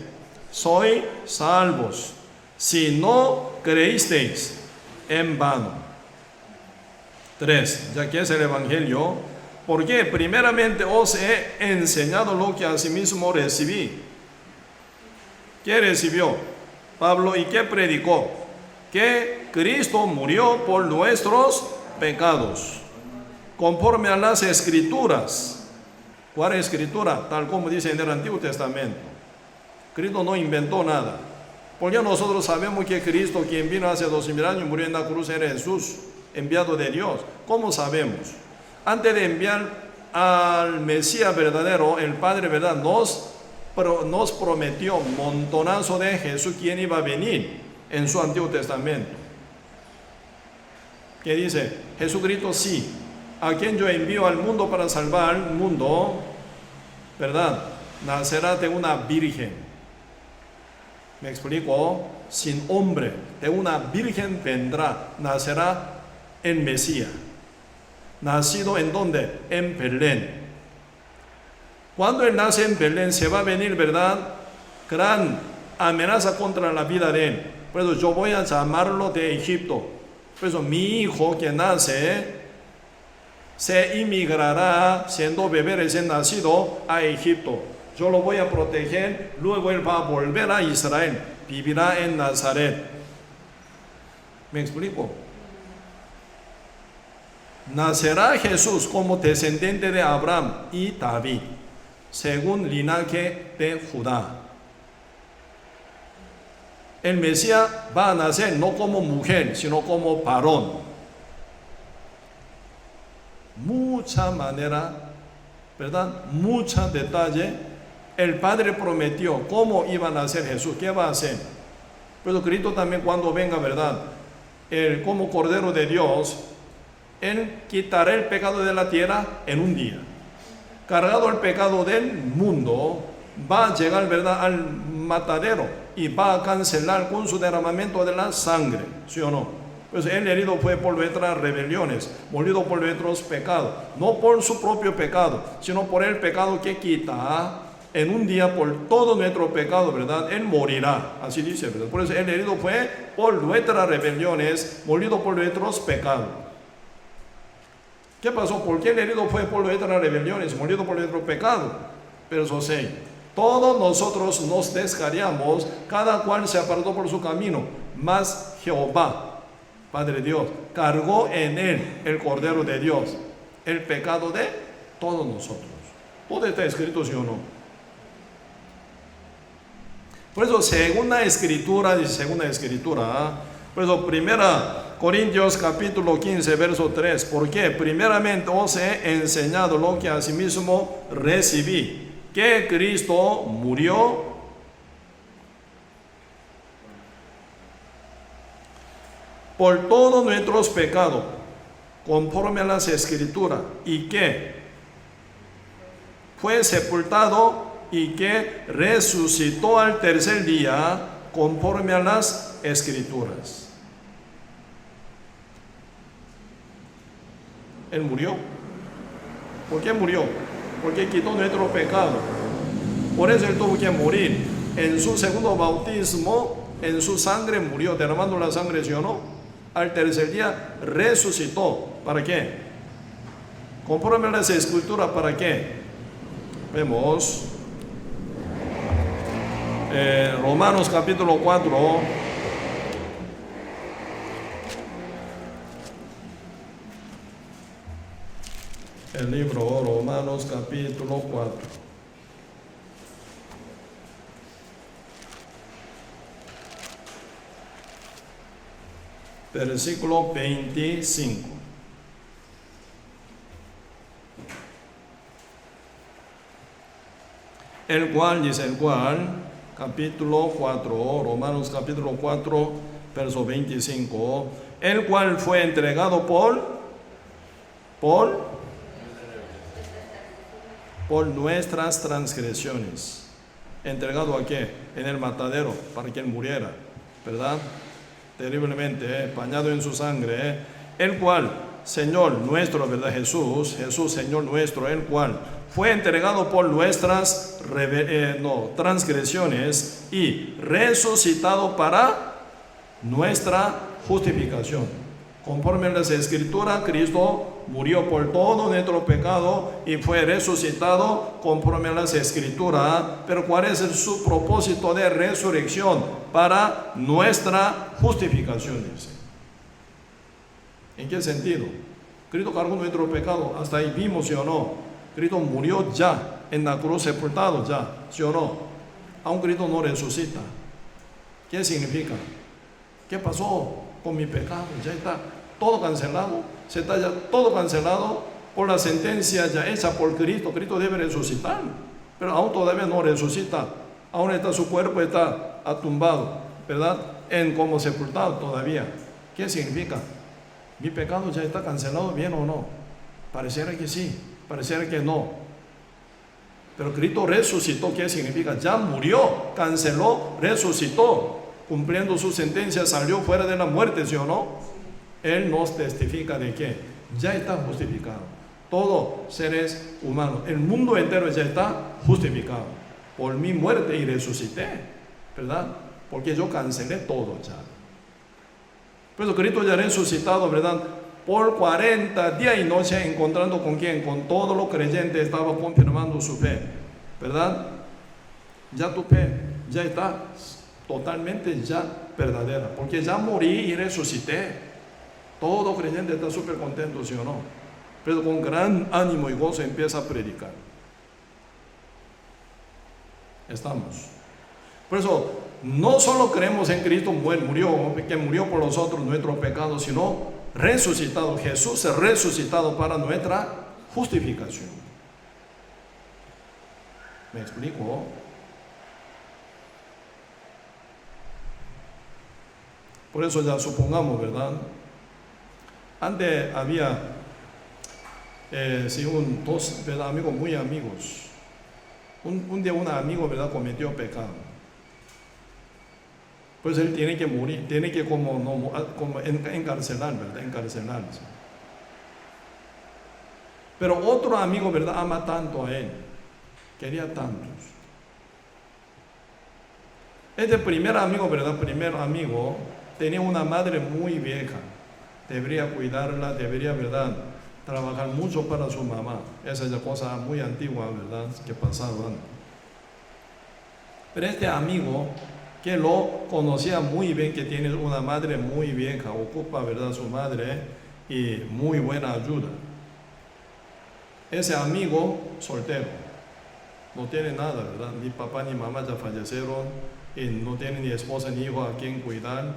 sois salvos, si no creísteis en vano. 3. Ya que es el evangelio, porque primeramente os he enseñado lo que asimismo recibí. ¿Qué recibió Pablo y qué predicó? Que Cristo murió por nuestros pecados, conforme a las escrituras. ¿Cuál escritura? Tal como dice en el Antiguo Testamento. Cristo no inventó nada, porque nosotros sabemos que Cristo, quien vino hace 2000 años, murió en la cruz, era Jesús, enviado de Dios. ¿Cómo sabemos? Antes de enviar al Mesías verdadero, el Padre, ¿verdad?, nos prometió un montonazo de Jesús, quien iba a venir en su Antiguo Testamento. Que dice, Jesucristo sí, a quien yo envío al mundo para salvar al mundo, ¿verdad?, nacerá de una virgen. ¿Me explico? Sin hombre, de una virgen vendrá, nacerá el Mesías. Nacido en ¿dónde? En Belén. Cuando él nace en Belén, se va a venir, ¿verdad?, gran amenaza contra la vida de él. Por eso yo voy a llamarlo de Egipto. Por eso mi hijo que nace se inmigrará siendo bebé recién nacido a Egipto. Yo lo voy a proteger, luego él va a volver a Israel, vivirá en Nazaret. ¿Me explico? Nacerá Jesús como descendiente de Abraham y David, según linaje de Judá. El Mesías va a nacer no como mujer, sino como varón. Mucha manera, ¿verdad? Mucha detalle. El Padre prometió cómo iba a nacer Jesús, qué va a hacer. Pero Cristo también, cuando venga, ¿verdad?, Él como Cordero de Dios, Él quitará el pecado de la tierra en un día. Cargado el pecado del mundo, va a llegar, ¿verdad?, al matadero y va a cancelar con su derramamiento de la sangre, ¿sí o no? Pues Él herido fue por nuestras rebeliones, molido por nuestros pecados, no por su propio pecado, sino por el pecado que quita. En un día por todo nuestro pecado, ¿verdad?, Él morirá, así dice, ¿verdad? Por eso Él herido fue por nuestras rebeliones, molido por nuestros pecados. ¿Qué pasó? ¿Por qué el herido fue por nuestras rebeliones, molido por nuestro pecado? Verso 6. todos nosotros nos descarriamos, cada cual se apartó por su camino, mas Jehová, Padre Dios, cargó en él, el Cordero de Dios, el pecado de todos nosotros. Todo está escrito, ¿sí o no? Por eso, segunda escritura, por eso, 1 Corintios capítulo 15, verso 3, ¿por qué? Primeramente os he enseñado lo que asimismo recibí, que Cristo murió por todos nuestros pecados, conforme a las escrituras, y que fue sepultado y que resucitó al tercer día, conforme a las escrituras. Él murió. ¿Por qué murió? Porque quitó nuestro pecado. Por eso Él tuvo que morir. En su segundo bautismo, en su sangre murió, derramando la sangre, ¿sí o no? Al tercer día resucitó. ¿Para qué? Conforme a las escrituras, ¿para qué? Vemos Romanos capítulo 4. El libro Romanos capítulo 4. Versículo 25. El cual, dice el cual, capítulo 4, Romanos capítulo 4, verso 25, el cual fue entregado por nuestras transgresiones. ¿Entregado a qué? En el matadero, para que Él muriera, ¿verdad? Terriblemente, bañado en su sangre, el cual, Señor nuestro, ¿verdad? Jesús, Señor nuestro, el cual fue entregado por nuestras transgresiones y resucitado para nuestra justificación. Conforme a las escrituras, Cristo murió por todo nuestro pecado y fue resucitado conforme a las escrituras. Pero ¿cuál es su propósito de resurrección? Para nuestra justificación, dice. ¿En qué sentido? Cristo cargó nuestro pecado, hasta ahí vimos, ¿sí o no? Cristo murió ya, en la cruz sepultado ya, ¿sí o no? Aún Cristo no resucita. ¿Qué significa? ¿Qué pasó con mi pecado? Ya está todo cancelado, se está ya todo cancelado por la sentencia ya hecha por Cristo. Cristo debe resucitar, pero aún todavía no resucita. Aún está su cuerpo, está atumbado, ¿verdad? Como sepultado todavía. ¿Qué significa? ¿Mi pecado ya está cancelado, bien o no? Pareciera que sí, pareciera que no. Pero Cristo resucitó. ¿Qué significa? Ya murió, canceló, resucitó, cumpliendo su sentencia, salió fuera de la muerte, ¿sí o no? Él nos testifica de que ya está justificado. Todos seres humanos, el mundo entero ya está justificado. Por mi muerte y resucité, ¿verdad? Porque yo cancelé todo ya. Por eso Cristo ya resucitado, ¿verdad? Por 40 días y noches, encontrando con quién, con todos los creyentes, estaba confirmando su fe, ¿verdad? Ya tu fe ya está totalmente ya verdadera, porque ya morí y resucité. Todo creyente está súper contento, ¿sí o no? Pero con gran ánimo y gozo empieza a predicar. Estamos. Por eso, no solo creemos en Cristo, que murió por nosotros nuestros pecados, sino resucitado. Jesús es resucitado para nuestra justificación. ¿Me explico? Por eso ya supongamos, ¿verdad? Antes había dos, ¿verdad? Amigos muy amigos. Un día un amigo, ¿verdad? Cometió pecado. Pues él tiene que morir, tiene que como encarcelar, ¿verdad? Encarcelarse. Pero otro amigo, ¿verdad? Ama tanto a él, quería tantos. Este primer amigo, ¿verdad? Primer amigo tenía una madre muy vieja. Debería cuidarla, debería, ¿verdad?, trabajar mucho para su mamá. Esa es la cosa muy antigua, ¿verdad?, que pasaba. Pero este amigo que lo conocía muy bien, que tiene una madre muy vieja, ocupa, ¿verdad?, su madre y muy buena ayuda. Ese amigo soltero, no tiene nada, ¿verdad? Ni papá ni mamá ya fallecieron y no tiene ni esposa ni hijo a quien cuidar.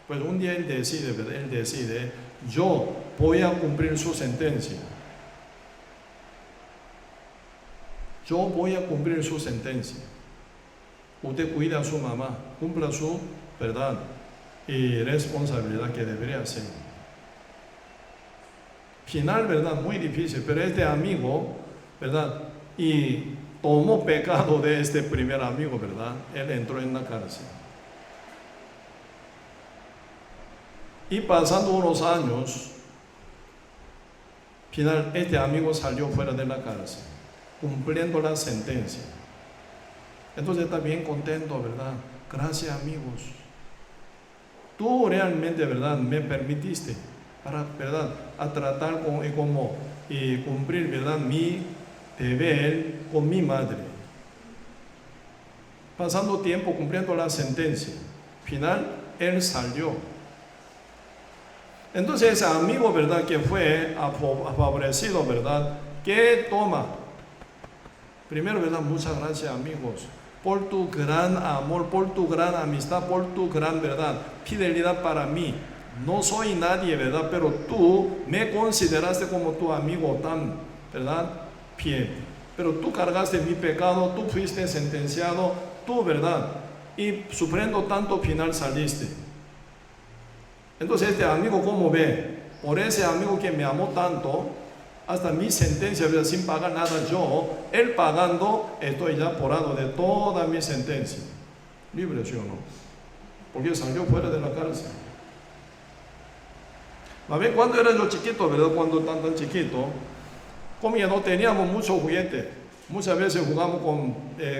Pues un día él decide, ¿verdad? Él decide, yo voy a cumplir su sentencia. Yo voy a cumplir su sentencia. Usted cuida a su mamá, cumpla su, ¿verdad?, y responsabilidad que debería hacer. Final, ¿verdad?, muy difícil, pero este amigo, ¿verdad?, y tomó pecado de este primer amigo, ¿verdad? Él entró en la cárcel. Y pasando unos años, final, este amigo salió fuera de la cárcel, cumpliendo la sentencia. Entonces está bien contento, ¿verdad? Gracias, amigos. Tú realmente, ¿verdad?, me permitiste para, ¿verdad?, a tratar y cumplir, ¿verdad?, mi deber con mi madre. Pasando tiempo cumpliendo la sentencia, final, él salió. Entonces ese amigo, ¿verdad?, que fue favorecido, ¿verdad?, ¿qué toma? Primero, ¿verdad?, muchas gracias, amigos, por tu gran amor, por tu gran amistad, por tu gran, ¿verdad?, fidelidad para mí. No soy nadie, ¿verdad?, pero tú me consideraste como tu amigo tan, ¿verdad?, fiel. Pero tú cargaste mi pecado, tú fuiste sentenciado, tú, ¿verdad?, y sufriendo tanto final saliste. Entonces este amigo, ¿cómo ve? Por ese amigo que me amó tanto, hasta mi sentencia, ¿verdad?, sin pagar nada yo, él pagando, estoy ya porado de toda mi sentencia. Libre, ¿sí o no? Porque salió fuera de la cárcel. A ver, cuando era yo chiquito, ¿verdad?, cuando tan chiquito, como ya no teníamos mucho juguete, muchas veces jugamos con,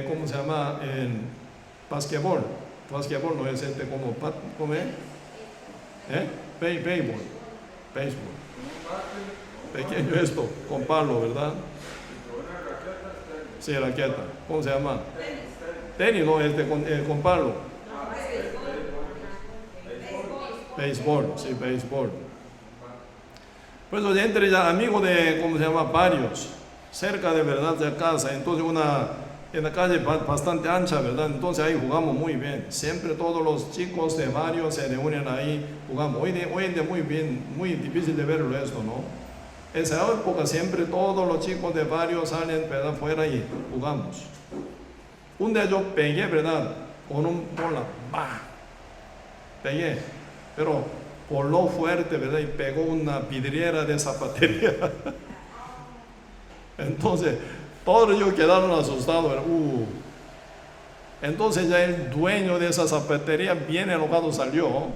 ¿cómo se llama?, en basquetbol. Basquetbol no es ¿cómo es? Béisbol. Pequeño esto, con palo, ¿verdad? Sí, raqueta. ¿Cómo se llama? Tenis, no, con palo. Béisbol, sí, béisbol. Pues entre ya amigos de, ¿cómo se llama?, varios, cerca de, ¿verdad?, de casa. Entonces en la calle bastante ancha, ¿verdad? Entonces ahí jugamos muy bien. Siempre todos los chicos de varios se reúnen ahí, jugamos. Hoy en día muy bien, muy difícil de verlo esto, ¿no? En esa época siempre todos los chicos de varios salen, ¿verdad?, fuera y jugamos. Un día yo pegué, ¿verdad?, con un bola, ¡bah! Pegué, pero voló fuerte, ¿verdad?, y pegó una vidriera de zapatería. Entonces todos ellos quedaron asustados. Entonces ya el dueño de esa zapatería, bien enojado, salió.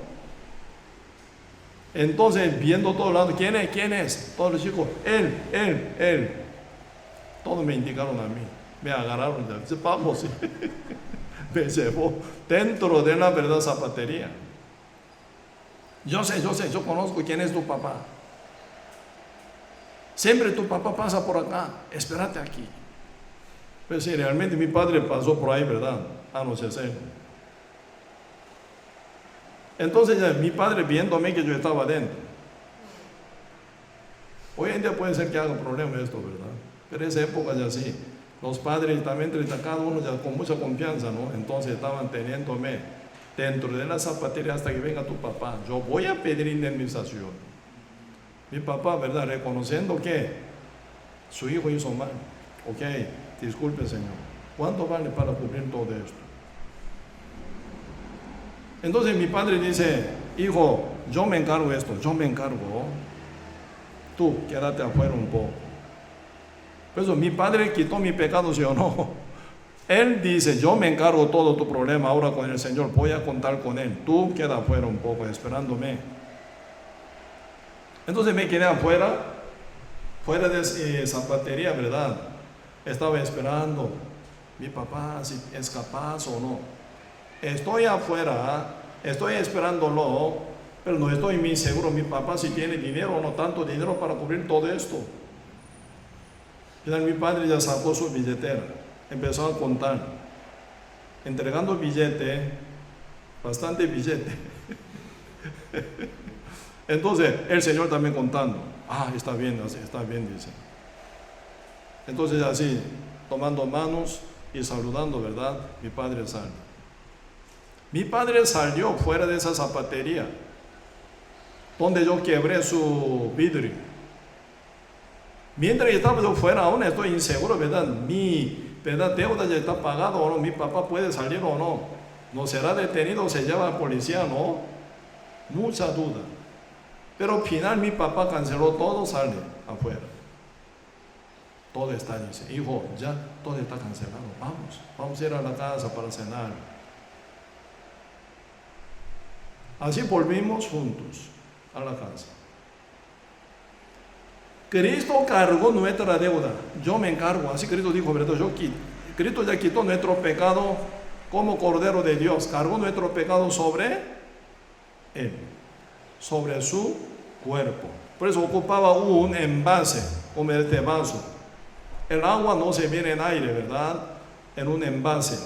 Entonces, viendo todo lado, ¿quién es? Todos los chicos, él. Todos me indicaron a mí, me agarraron, ya, vamos, sí. Me llevó dentro de la, ¿verdad?, zapatería. Yo sé, yo conozco quién es tu papá. Siempre tu papá pasa por acá, espérate aquí. Pues sí, realmente mi padre pasó por ahí, ¿verdad?, anochecer. Entonces ya mi padre viéndome que yo estaba adentro. Hoy en día puede ser que haga problema esto, ¿verdad? Pero en esa época ya sí. Los padres también, cada uno ya con mucha confianza, ¿no? Entonces estaban teniéndome dentro de la zapatería hasta que venga tu papá. Yo voy a pedir indemnización. Mi papá, ¿verdad?, reconociendo que su hijo hizo mal. Ok, disculpe, señor. ¿Cuánto vale para cubrir todo esto? Entonces mi padre dice, hijo, yo me encargo esto, tú quédate afuera un poco. Por eso mi padre quitó mi pecado, ¿sí o no? Él dice, yo me encargo todo tu problema ahora con el Señor, voy a contar con Él, tú queda afuera un poco esperándome. Entonces me quedé afuera de zapatería, ¿verdad? Estaba esperando, mi papá, si es capaz o no. Estoy afuera, estoy esperándolo, pero no estoy muy seguro mi papá si tiene dinero o no tanto dinero para cubrir todo esto. Y mi padre ya sacó su billetera, empezó a contar. entregando billete, bastante billete. Entonces el Señor también contando, está bien, así, está bien, dice. Entonces así, tomando manos y saludando, ¿verdad? Mi padre sale. Mi padre salió fuera de esa zapatería, donde yo quebré su vidrio. Mientras estaba yo fuera, aún estoy inseguro, ¿verdad? Mi deuda ya está pagada o no, mi papá puede salir o no. ¿No será detenido o se lleva al policía? No. Mucha duda. Pero al final mi papá canceló todo, sale afuera. Todo está, dice, hijo, ya todo está cancelado. Vamos a ir a la casa para cenar. Así volvimos juntos a la casa. Cristo cargó nuestra deuda. Yo me encargo. Así Cristo dijo, ¿verdad? Cristo ya quitó nuestro pecado como Cordero de Dios. Cargó nuestro pecado sobre Él, sobre su cuerpo. Por eso ocupaba un envase como este vaso. El agua no se viene en aire, ¿verdad? En un envase.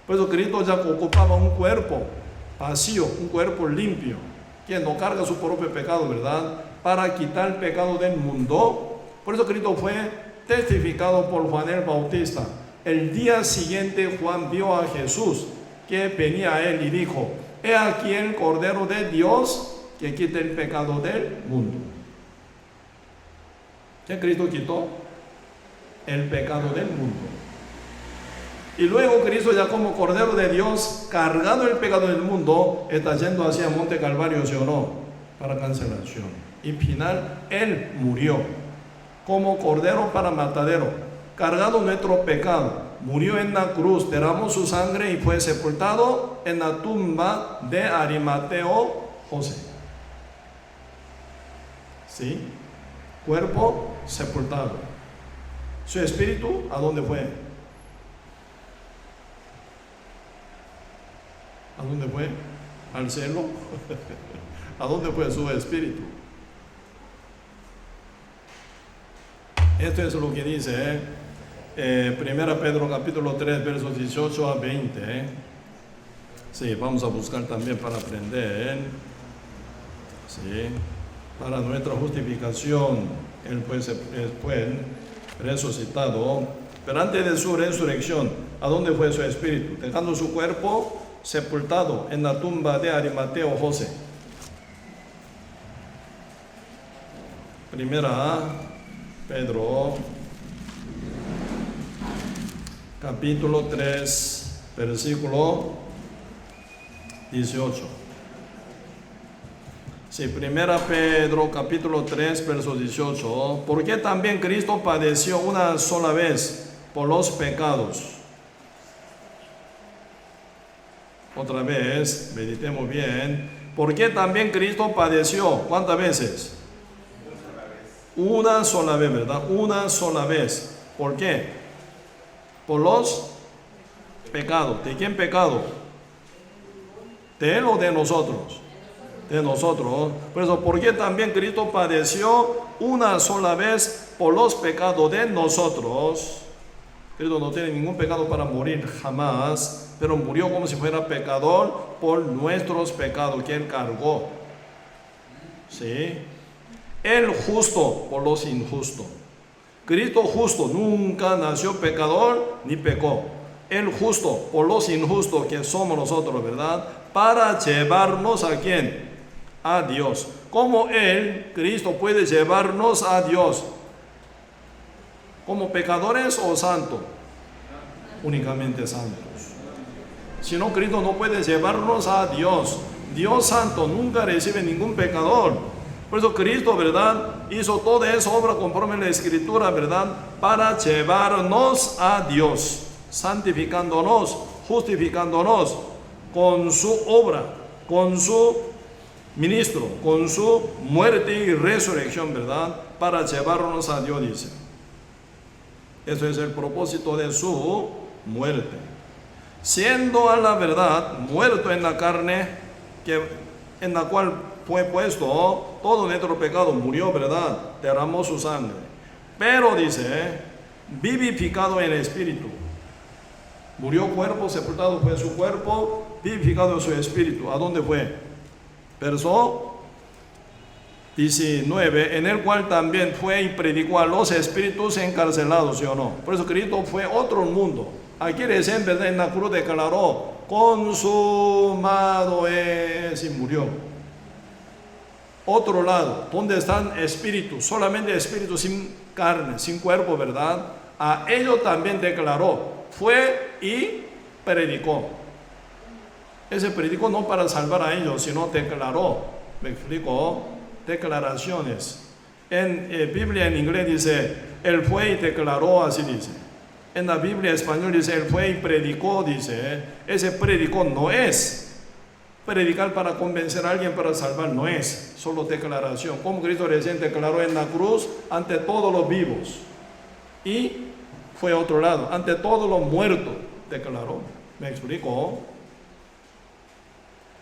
Por eso Cristo ya ocupaba un cuerpo vacío, un cuerpo limpio, que no carga su propio pecado, ¿verdad? Para quitar el pecado del mundo. Por eso Cristo fue testificado por Juan el Bautista. El día siguiente Juan vio a Jesús que venía a él y dijo, he aquí el Cordero de Dios que quita el pecado del mundo. ¿Qué Cristo quitó? El pecado del mundo. Y luego Cristo ya como Cordero de Dios, cargando el pecado del mundo, está yendo hacia Monte Calvario, ¿sí o no? Para cancelación. Y al final Él murió como Cordero para matadero, cargando nuestro pecado. Murió en la cruz, derramó su sangre y fue sepultado en la tumba de Arimateo José. ¿Sí? Cuerpo sepultado. Su espíritu, ¿a dónde fue? ¿A dónde fue? ¿Al cielo? ¿A dónde fue su espíritu? Esto es lo que dice 1 Pedro capítulo 3 versos 18 a 20. Sí, vamos a buscar también para aprender. Sí, para nuestra justificación. Él fue resucitado, pero antes de su resurrección, ¿a dónde fue su espíritu? Dejando su cuerpo sepultado en la tumba de Arimateo José. Primera Pedro capítulo 3 versículo 18. Sí, Primera Pedro capítulo 3 verso 18. Porque también Cristo padeció una sola vez por los pecados. Otra vez, meditemos bien. Porque también Cristo padeció, ¿cuántas veces? Una sola vez, ¿verdad? Una sola vez. ¿Por qué? Por los pecados. ¿De quién pecado? ¿De él o de nosotros? De nosotros. Por eso, porque también Cristo padeció una sola vez por los pecados de nosotros. Cristo no tiene ningún pecado para morir jamás, pero murió como si fuera pecador por nuestros pecados que Él cargó. ¿Sí? El justo por los injustos. Cristo justo nunca nació pecador ni pecó. El justo por los injustos que somos nosotros, ¿verdad? Para llevarnos ¿a quién? A Dios. ¿Cómo Él, Cristo, puede llevarnos a Dios? ¿Como pecadores o santos? Únicamente santos. Si no, Cristo no puede llevarnos a Dios. Dios santo nunca recibe ningún pecador. Por eso Cristo, ¿verdad?, hizo toda esa obra conforme a la Escritura, ¿verdad?, para llevarnos a Dios, santificándonos, justificándonos con su obra, con su ministro, con su muerte y resurrección, ¿verdad?, para llevarnos a Dios, dice. Eso es el propósito de su muerte. Siendo a la verdad muerto en la carne, en la cual fue puesto todo nuestro pecado, murió, ¿verdad?, derramó su sangre. Pero dice, vivificado en el espíritu. Murió cuerpo, sepultado fue su cuerpo, vivificado su espíritu. ¿A dónde fue? Verso 19, en el cual también fue y predicó a los espíritus encarcelados, ¿sí o no? Por eso Cristo fue otro mundo. Aquí recién, ¿verdad? En la cruz declaró, consumado es, y murió. Otro lado, donde están espíritus, solamente espíritus sin carne, sin cuerpo, ¿verdad? A ellos también declaró, fue y predicó. Ese predicó no para salvar a ellos, sino declaró. Me explico, declaraciones. En Biblia en inglés dice, él fue y declaró, así dice. En la Biblia español dice, él fue y predicó, dice. Ese predicó no es predicar para convencer a alguien para salvar, no es solo declaración. Como Cristo recién declaró en la cruz ante todos los vivos. Y fue a otro lado, ante todos los muertos, declaró. ¿Me explico?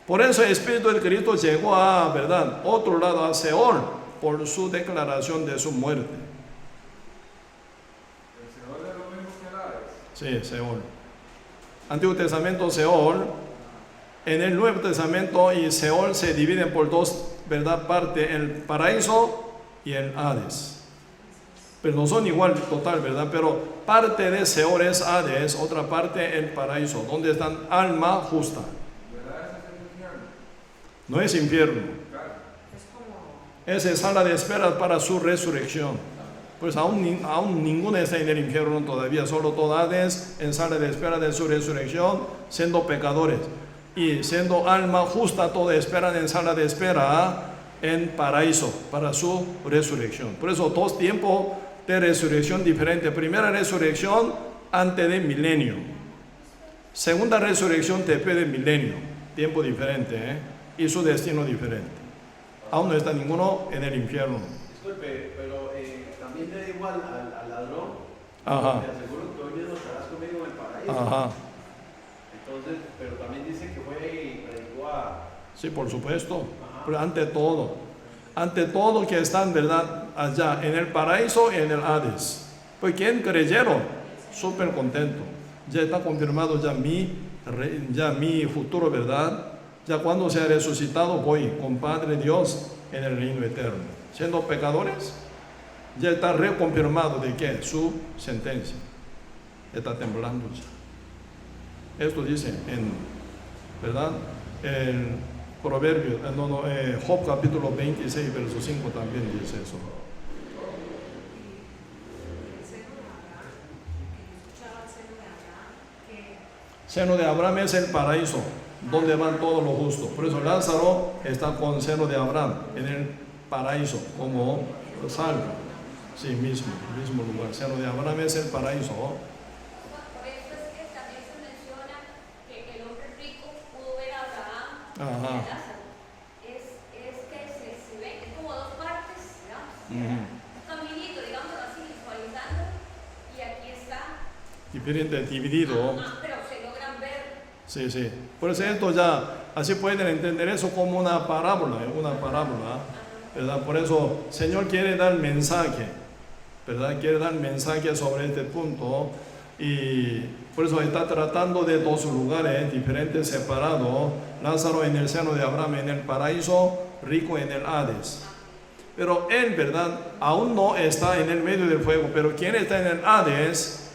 Por eso el Espíritu de Cristo llegó a, ¿verdad?, otro lado, a Seol, por su declaración de su muerte. ¿El Seol es lo mismo que el Hades? Sí, Seol. Antiguo Testamento, Seol. En el Nuevo Testamento y Seol se dividen por dos, ¿verdad?, partes, el paraíso y el Hades. Pero no son igual total, ¿verdad? Pero parte de Seol es Hades, otra parte el paraíso, donde están alma justa. No es infierno. Esa es sala de espera para su resurrección. Pues aún ninguno está en el infierno todavía, solo todo Hades en sala de espera de su resurrección, siendo pecadores. Y siendo alma justa, todos esperan en sala de espera en paraíso para su resurrección. Por eso dos tiempos de resurrección diferentes. Primera resurrección antes del milenio. Segunda resurrección después del milenio. Tiempo diferente, y su destino diferente. Aún no está ninguno en el infierno. Disculpe, pero también le digo al ladrón, Ajá. te aseguro que hoy mismo estarás conmigo en el paraíso. Ajá. Entonces, pero también dice que fue y predicó a... Sí, por supuesto. Pero ante todo que están, ¿verdad?, allá en el paraíso y en el Hades. Pues quien creyeron, súper contento. Ya está confirmado ya mi futuro, ¿verdad? Ya cuando sea resucitado voy con Padre Dios en el reino eterno. Siendo pecadores, ya está reconfirmado de que su sentencia está temblando ya. Esto dice en, ¿verdad?, el Proverbio, Job capítulo 26, verso 5 también dice eso. Seno de Abraham es el paraíso, donde van todos los justos. Por eso Lázaro está con seno de Abraham, en el paraíso, como salvo. Sí, mismo lugar. Seno de Abraham es el paraíso. Por eso es que también se menciona que el hombre rico pudo ver a Abraham y a Lázaro. Es que se ve, es como dos partes, digamos. Un caminito, digamos así, visualizando, y aquí está. Diferente, dividido. Pero se logran ver. Sí, sí. Por eso esto ya, así pueden entender eso como una parábola, ¿verdad? Por eso el Señor quiere dar mensaje, ¿verdad? Quiere dar mensaje sobre este punto, y por eso está tratando de dos lugares diferentes, separados. Lázaro en el seno de Abraham en el paraíso, rico en el Hades. Pero él, ¿verdad?, aún no está en el medio del fuego, pero quien está en el Hades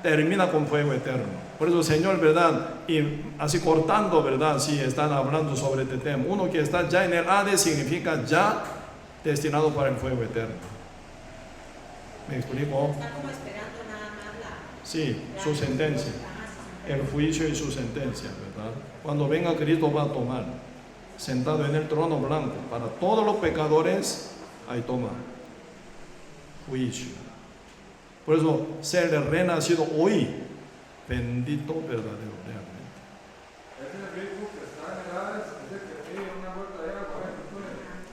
termina con fuego eterno. Por eso, Señor, ¿verdad?, y así cortando, ¿verdad?, si están hablando sobre este tema. Uno que está ya en el Hades significa ya destinado para el fuego eterno. ¿Me explico? Está como esperando nada más Sí, su sentencia, el juicio y su sentencia, ¿verdad? Cuando venga Cristo va a tomar, sentado en el trono blanco, para todos los pecadores, ahí toma juicio. Por eso, ser renacido hoy, bendito verdadero, realmente. Ese es el mismo que está en el Hades, es el que pide una vuelta de agua, por ejemplo.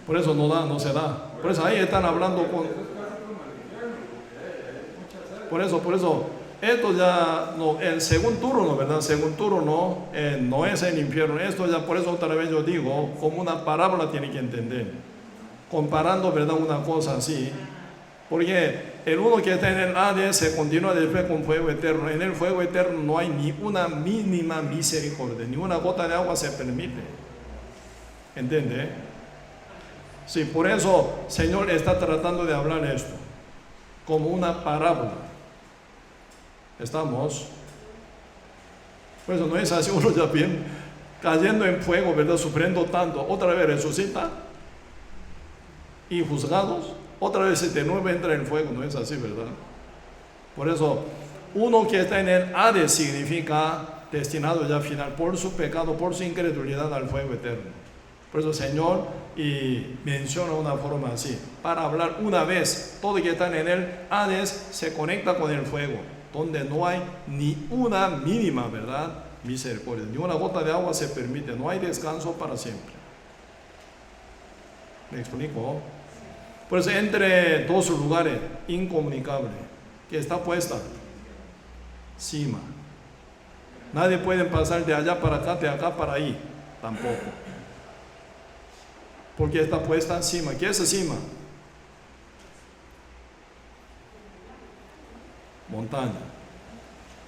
Por eso no se da. Por eso ahí están hablando con... Eso es casi como el infierno, porque hay muchas sedes. Por eso, esto ya, no, el segundo turno, ¿verdad? Segundo turno no es el infierno. Esto ya, por eso otra vez yo digo, como una parábola tiene que entender. Comparando, ¿verdad?, una cosa así, Porque el uno que está en el Hades se continúa después con fuego eterno. En el fuego eterno no hay ni una mínima misericordia, ni una gota de agua se permite. ¿Entiende? Sí, por eso el Señor está tratando de hablar esto como una parábola. ¿Estamos? Por eso no es así, uno ya bien cayendo en fuego, ¿verdad? Sufriendo tanto, otra vez resucita y juzgados, otra vez de nuevo entra en el fuego, no es así, ¿verdad? Por eso, uno que está en el Hades significa destinado ya final por su pecado, por su incredulidad al fuego eterno. Por eso el Señor menciona una forma así, para hablar una vez, todo que está en el Hades se conecta con el fuego, donde no hay ni una mínima, ¿verdad?, misericordia, ni una gota de agua se permite, no hay descanso para siempre. ¿Me explico? Por eso entre dos lugares incomunicables, que está puesta cima. Nadie puede pasar de allá para acá, de acá para ahí, tampoco. Porque está puesta encima. ¿Qué es encima? Montaña.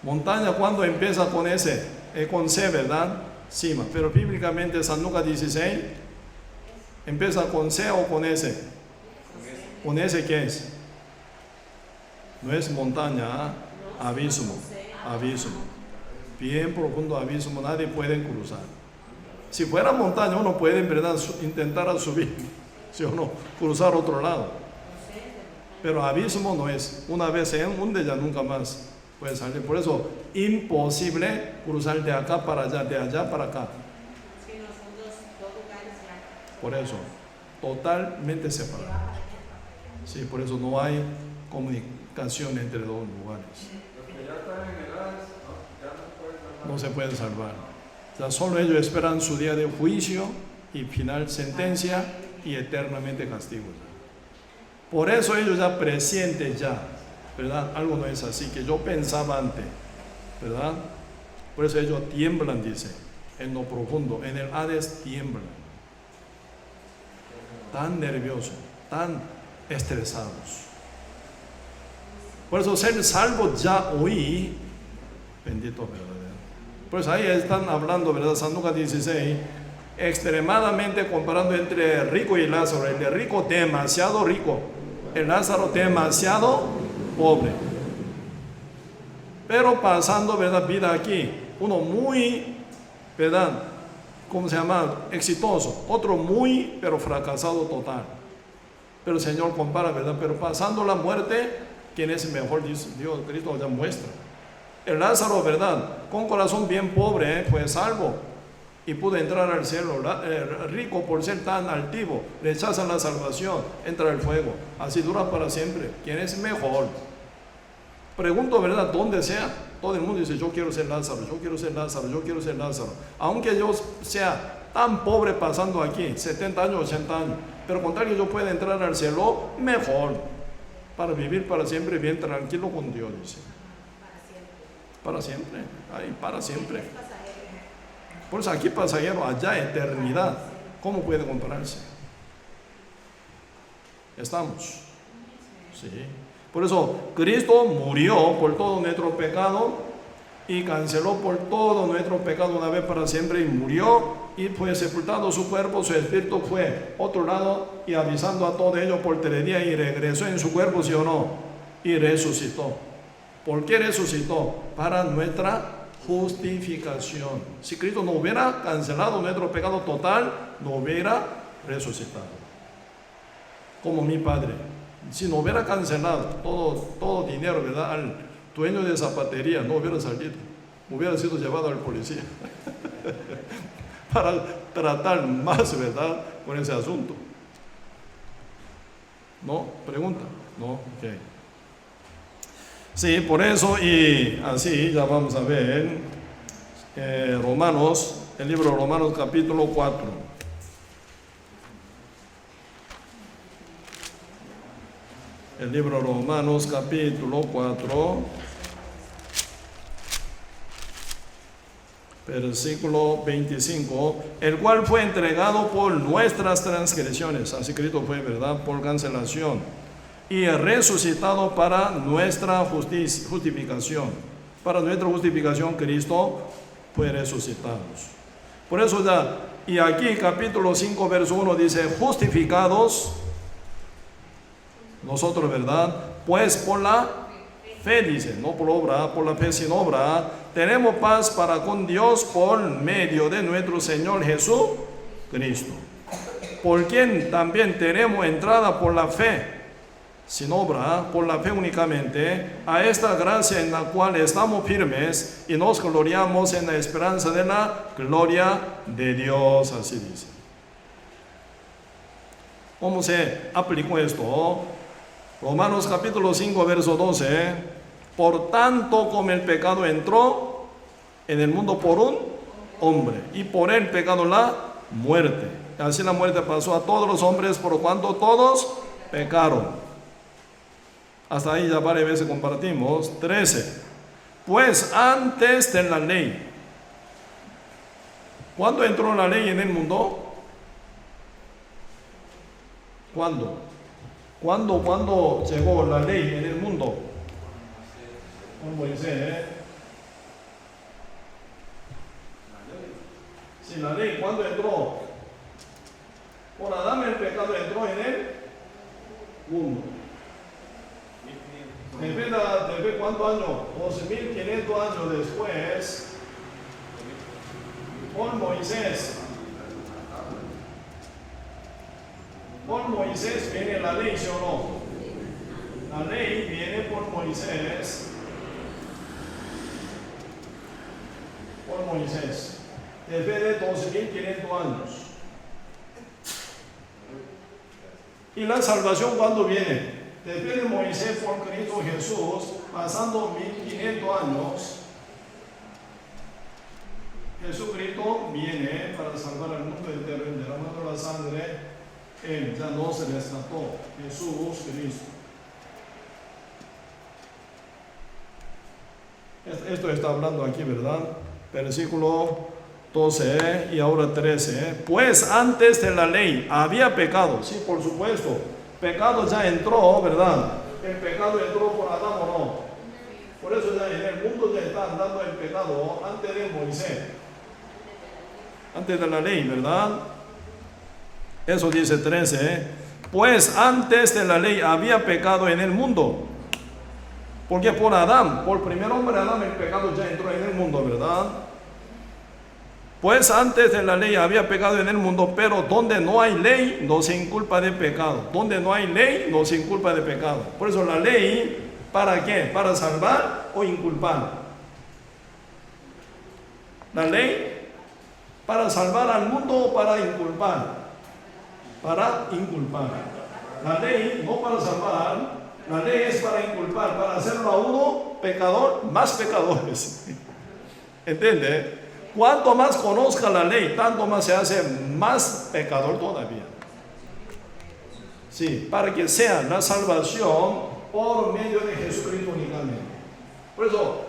Montaña cuando empieza con ese, con C, ¿verdad? Cima. Pero bíblicamente San Lucas 16 empieza con C o con S. ¿Con S qué es? No es montaña, abismo. Abismo. Bien profundo abismo, nadie puede cruzar. Si fuera montaña, uno puede en verdad intentar subir, ¿sí o no? Cruzar otro lado. Pero abismo no es. Una vez se hunde, ya nunca más puede salir. Por eso, imposible cruzar de acá para allá, de allá para acá. Por eso, totalmente separado. Sí, por eso no hay comunicación entre dos lugares. Los que ya están en el Hades, ya no pueden salvar. No se pueden salvar. Ya solo ellos esperan su día de juicio y final sentencia y eternamente castigo. Por eso ellos ya presienten ya, ¿verdad? Algo no es así, que yo pensaba antes, ¿verdad? Por eso ellos tiemblan, dice, en lo profundo, en el Hades tiemblan. Tan nerviosos, tan estresados. Por eso ser salvos ya hoy, bendito verdadero. Pues ahí están hablando, ¿verdad? San Lucas 16, extremadamente comparando entre el rico y Lázaro. El de rico demasiado rico, el Lázaro demasiado pobre. Pero pasando, ¿verdad?, vida aquí, uno muy, ¿verdad?, ¿cómo se llama?, exitoso, otro muy, pero fracasado total. Pero el Señor compara, ¿verdad? Pero pasando la muerte, ¿quién es mejor? Dios, Cristo ya muestra. El Lázaro, ¿verdad?, con corazón bien pobre, fue salvo y pudo entrar al cielo. El rico, por ser tan altivo, rechaza la salvación, entra al fuego. Así dura para siempre. ¿Quién es mejor? Pregunto, ¿verdad?, donde sea. Todo el mundo dice, yo quiero ser Lázaro, yo quiero ser Lázaro, yo quiero ser Lázaro. Aunque yo sea tan pobre pasando aquí, 70 años, 80 años, pero con tal que yo pueda entrar al cielo, mejor. Para vivir para siempre bien tranquilo con Dios, dice. Para siempre, ahí para siempre. Por eso aquí pasajero, allá eternidad. ¿Cómo puede compararse? ¿Estamos? Sí. Por eso Cristo murió por todo nuestro pecado y canceló por todo nuestro pecado una vez para siempre y murió y fue sepultado su cuerpo, su espíritu fue otro lado y avisando a todo ello por 3 días y regresó en su cuerpo, ¿sí o no? Y resucitó. ¿Por qué resucitó? Para nuestra justificación. Si Cristo no hubiera cancelado nuestro pecado total, no hubiera resucitado. Como mi padre. Si no hubiera cancelado todo dinero, ¿verdad?, al dueño de zapatería, no hubiera salido. Hubiera sido llevado al policía. Para tratar más, ¿verdad?, con ese asunto. ¿No? ¿Pregunta? No, ok. Sí, por eso, y así ya vamos a ver Romanos, el libro de Romanos capítulo 4. El libro de Romanos capítulo 4, versículo 25, el cual fue entregado por nuestras transgresiones, así escrito fue, ¿verdad?, por cancelación, y resucitado para nuestra justificación. Para nuestra justificación Cristo fue resucitado. Por eso ya, y aquí capítulo 5 verso 1 dice, justificados nosotros, ¿verdad? Pues por la fe, dice, no por obra, por la fe sin obra, tenemos paz para con Dios por medio de nuestro Señor Jesucristo, por quien también tenemos entrada por la fe, sin obra, por la fe únicamente, a esta gracia en la cual estamos firmes y nos gloriamos en la esperanza de la gloria de Dios. Así dice. ¿Cómo se aplicó esto? Romanos capítulo 5 verso 12. Por tanto, como el pecado entró en el mundo por un hombre, y por el pecado la muerte, así la muerte pasó a todos los hombres, por cuanto todos pecaron. Hasta ahí ya varias veces compartimos. 13. Pues antes de la ley, ¿cuándo entró la ley en el mundo? ¿Cuándo? ¿Cuándo llegó la ley en el mundo? Con Moisés, Si la ley, ¿cuándo entró? Por Adán el pecado entró en el mundo. ¿Desde cuántos años? 12.500 años después, por Moisés. Por Moisés viene la ley, ¿sí o no? La ley viene por Moisés. Por Moisés. Desde de 12.500 años. ¿Y la salvación cuándo viene? Desde de Moisés por Cristo Jesús, pasando 1.500 años, Jesucristo viene para salvar al mundo entero, derramando la sangre. Él ya no se rescató, Jesús Cristo. Esto está hablando aquí, ¿verdad? Versículo 12 y ahora 13. Pues antes de la ley había pecado. Sí, por supuesto. Pecado ya entró, ¿verdad? El pecado entró por Adán o no. Por eso ya en el mundo ya está andando el pecado antes de Moisés. Antes de la ley, ¿verdad? Eso dice 13. Pues antes de la ley había pecado en el mundo. Porque por Adán, por primer hombre Adán, el pecado ya entró en el mundo, ¿verdad? Pues antes de la ley había pecado en el mundo, pero donde no hay ley no se inculpa de pecado. Donde no hay ley no se inculpa de pecado. Por eso la ley, ¿para qué? ¿Para salvar o inculpar? La ley, ¿para salvar al mundo o para inculpar? Para inculpar. La ley no para salvar, la ley es para inculpar, para hacerlo a uno pecador, más pecadores. ¿Entiende? Cuanto más conozca la ley, tanto más se hace más pecador todavía. Sí, para que sea la salvación por medio de Jesucristo únicamente. Por eso,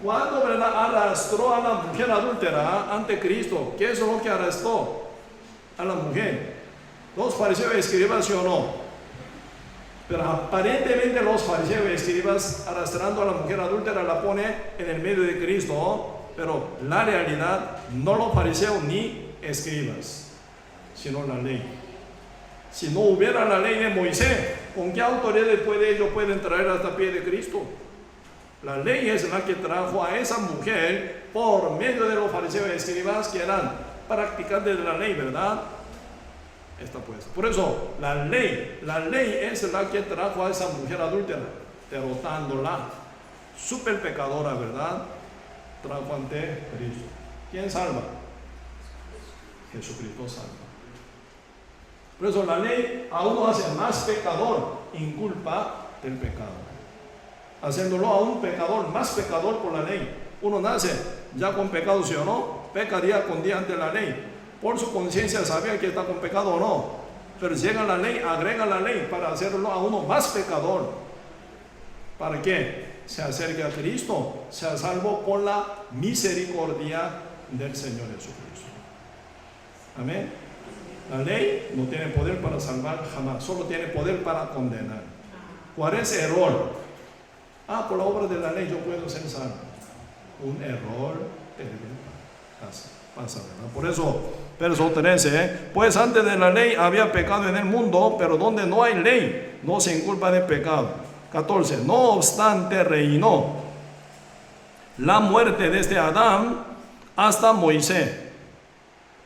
cuando arrastró a la mujer adúltera ante Cristo, ¿qué es lo que arrastró a la mujer? Los fariseos y escribas, ¿sí o no? Pero aparentemente los fariseos y escribas arrastrando a la mujer adúltera la pone en el medio de Cristo, ¿no? Pero la realidad, no los fariseos ni escribas, sino la ley. Si no hubiera la ley de Moisés, ¿con qué autoridad ellos pueden traer hasta pie de Cristo? La ley es la que trajo a esa mujer por medio de los fariseos y escribas que eran practicantes de la ley, ¿verdad? Está pues. Por eso, la ley es la que trajo a esa mujer adúltera, derrotándola, súper pecadora, ¿verdad? Trajo ante Cristo. ¿Quién salva? Jesucristo salva. Por eso la ley a uno hace más pecador, inculpa del pecado, haciéndolo a un pecador más pecador por la ley. Uno nace ya con pecado, ¿sí o no? Peca día con día ante la ley. Por su conciencia sabía que está con pecado o no, pero llega la ley, agrega la ley para hacerlo a uno más pecador. ¿Para qué? Se acerque a Cristo, sea salvo por la misericordia del Señor Jesucristo. Amén. La ley no tiene poder para salvar jamás, solo tiene poder para condenar. ¿Cuál es el error? Por la obra de la ley yo puedo ser salvo. Un error terrible pasa, ¿verdad? Por eso, verso 13, pues antes de la ley había pecado en el mundo, pero donde no hay ley, no se inculpa de pecado. 14, no obstante reinó la muerte desde Adán hasta Moisés,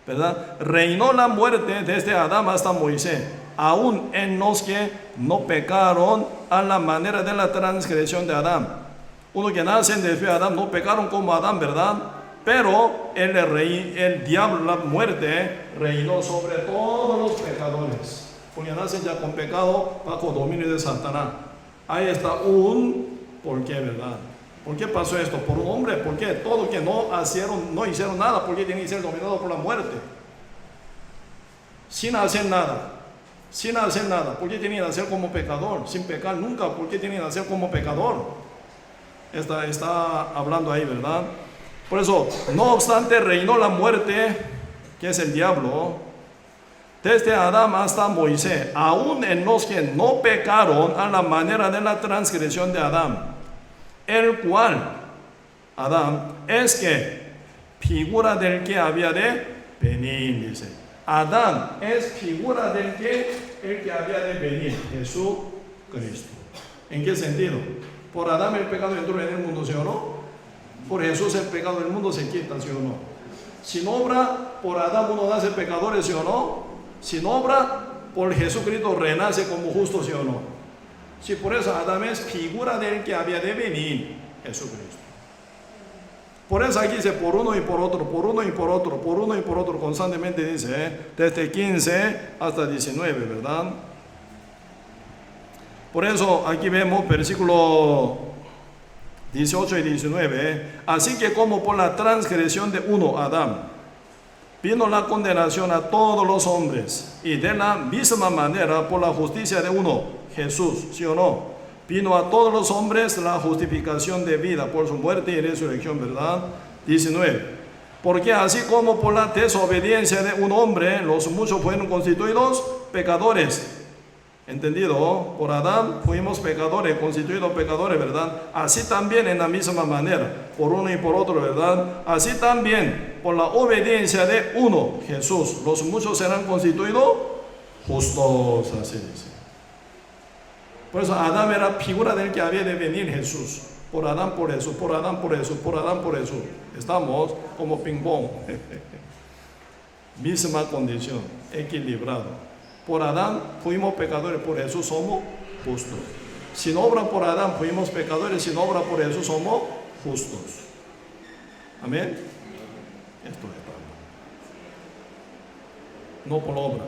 ¿verdad? Reinó la muerte desde Adán hasta Moisés, aún en los que no pecaron a la manera de la transgresión de Adán. Uno que nace después de Adán no pecaron como Adán, ¿verdad? Pero el diablo, la muerte, reinó sobre todos los pecadores, porque nacen ya con pecado bajo dominio de Satanás. Ahí está un porqué, ¿verdad? ¿Por qué pasó esto? Por un hombre. ¿Por qué? Todos que no hicieron nada, ¿por qué tienen que ser dominados por la muerte? Sin hacer nada. ¿Por qué tienen que nacer como pecador? Sin pecar nunca. ¿Por qué tienen que nacer como pecador? Está hablando ahí, ¿verdad? Por eso, no obstante, reinó la muerte, que es el diablo, desde Adán hasta Moisés, aún en los que no pecaron a la manera de la transgresión de Adán, el cual, Adán, es que figura del que había de venir, dice. Adán es figura del el que había de venir, Jesucristo. ¿En qué sentido? Por Adán el pecado entró en el mundo, ¿sí o no? Por Jesús el pecado del mundo se quita, ¿sí o no? Sin obra, por Adán uno nace pecadores, ¿sí o no? Sin obra, por Jesucristo renace como justo, ¿sí o no? Sí, por eso Adán es figura del que había de venir, Jesucristo. Por eso aquí dice por uno y por otro, por uno y por otro, por uno y por otro, constantemente dice, desde 15 hasta 19, ¿verdad? Por eso aquí vemos versículo 18 y 19, así que como por la transgresión de uno, Adán, vino la condenación a todos los hombres, y de la misma manera por la justicia de uno, Jesús, ¿sí o no? Vino a todos los hombres la justificación de vida por su muerte y resurrección, ¿verdad? 19, porque así como por la desobediencia de un hombre, los muchos fueron constituidos pecadores. ¿Entendido? Por Adán fuimos pecadores, constituidos pecadores, ¿verdad? Así también en la misma manera, por uno y por otro, ¿verdad? Así también por la obediencia de uno, Jesús, los muchos serán constituidos justos, así dice. Por eso Adán era figura del que había de venir Jesús. Por Adán, por eso, por Adán, por eso, por Adán, por eso. Estamos como ping-pong. Misma condición, equilibrado. Por Adán fuimos pecadores, por Jesús somos justos. Sin obra por Adán fuimos pecadores, sin obra por Jesús somos justos. Amén. Esto es todo. No por obra.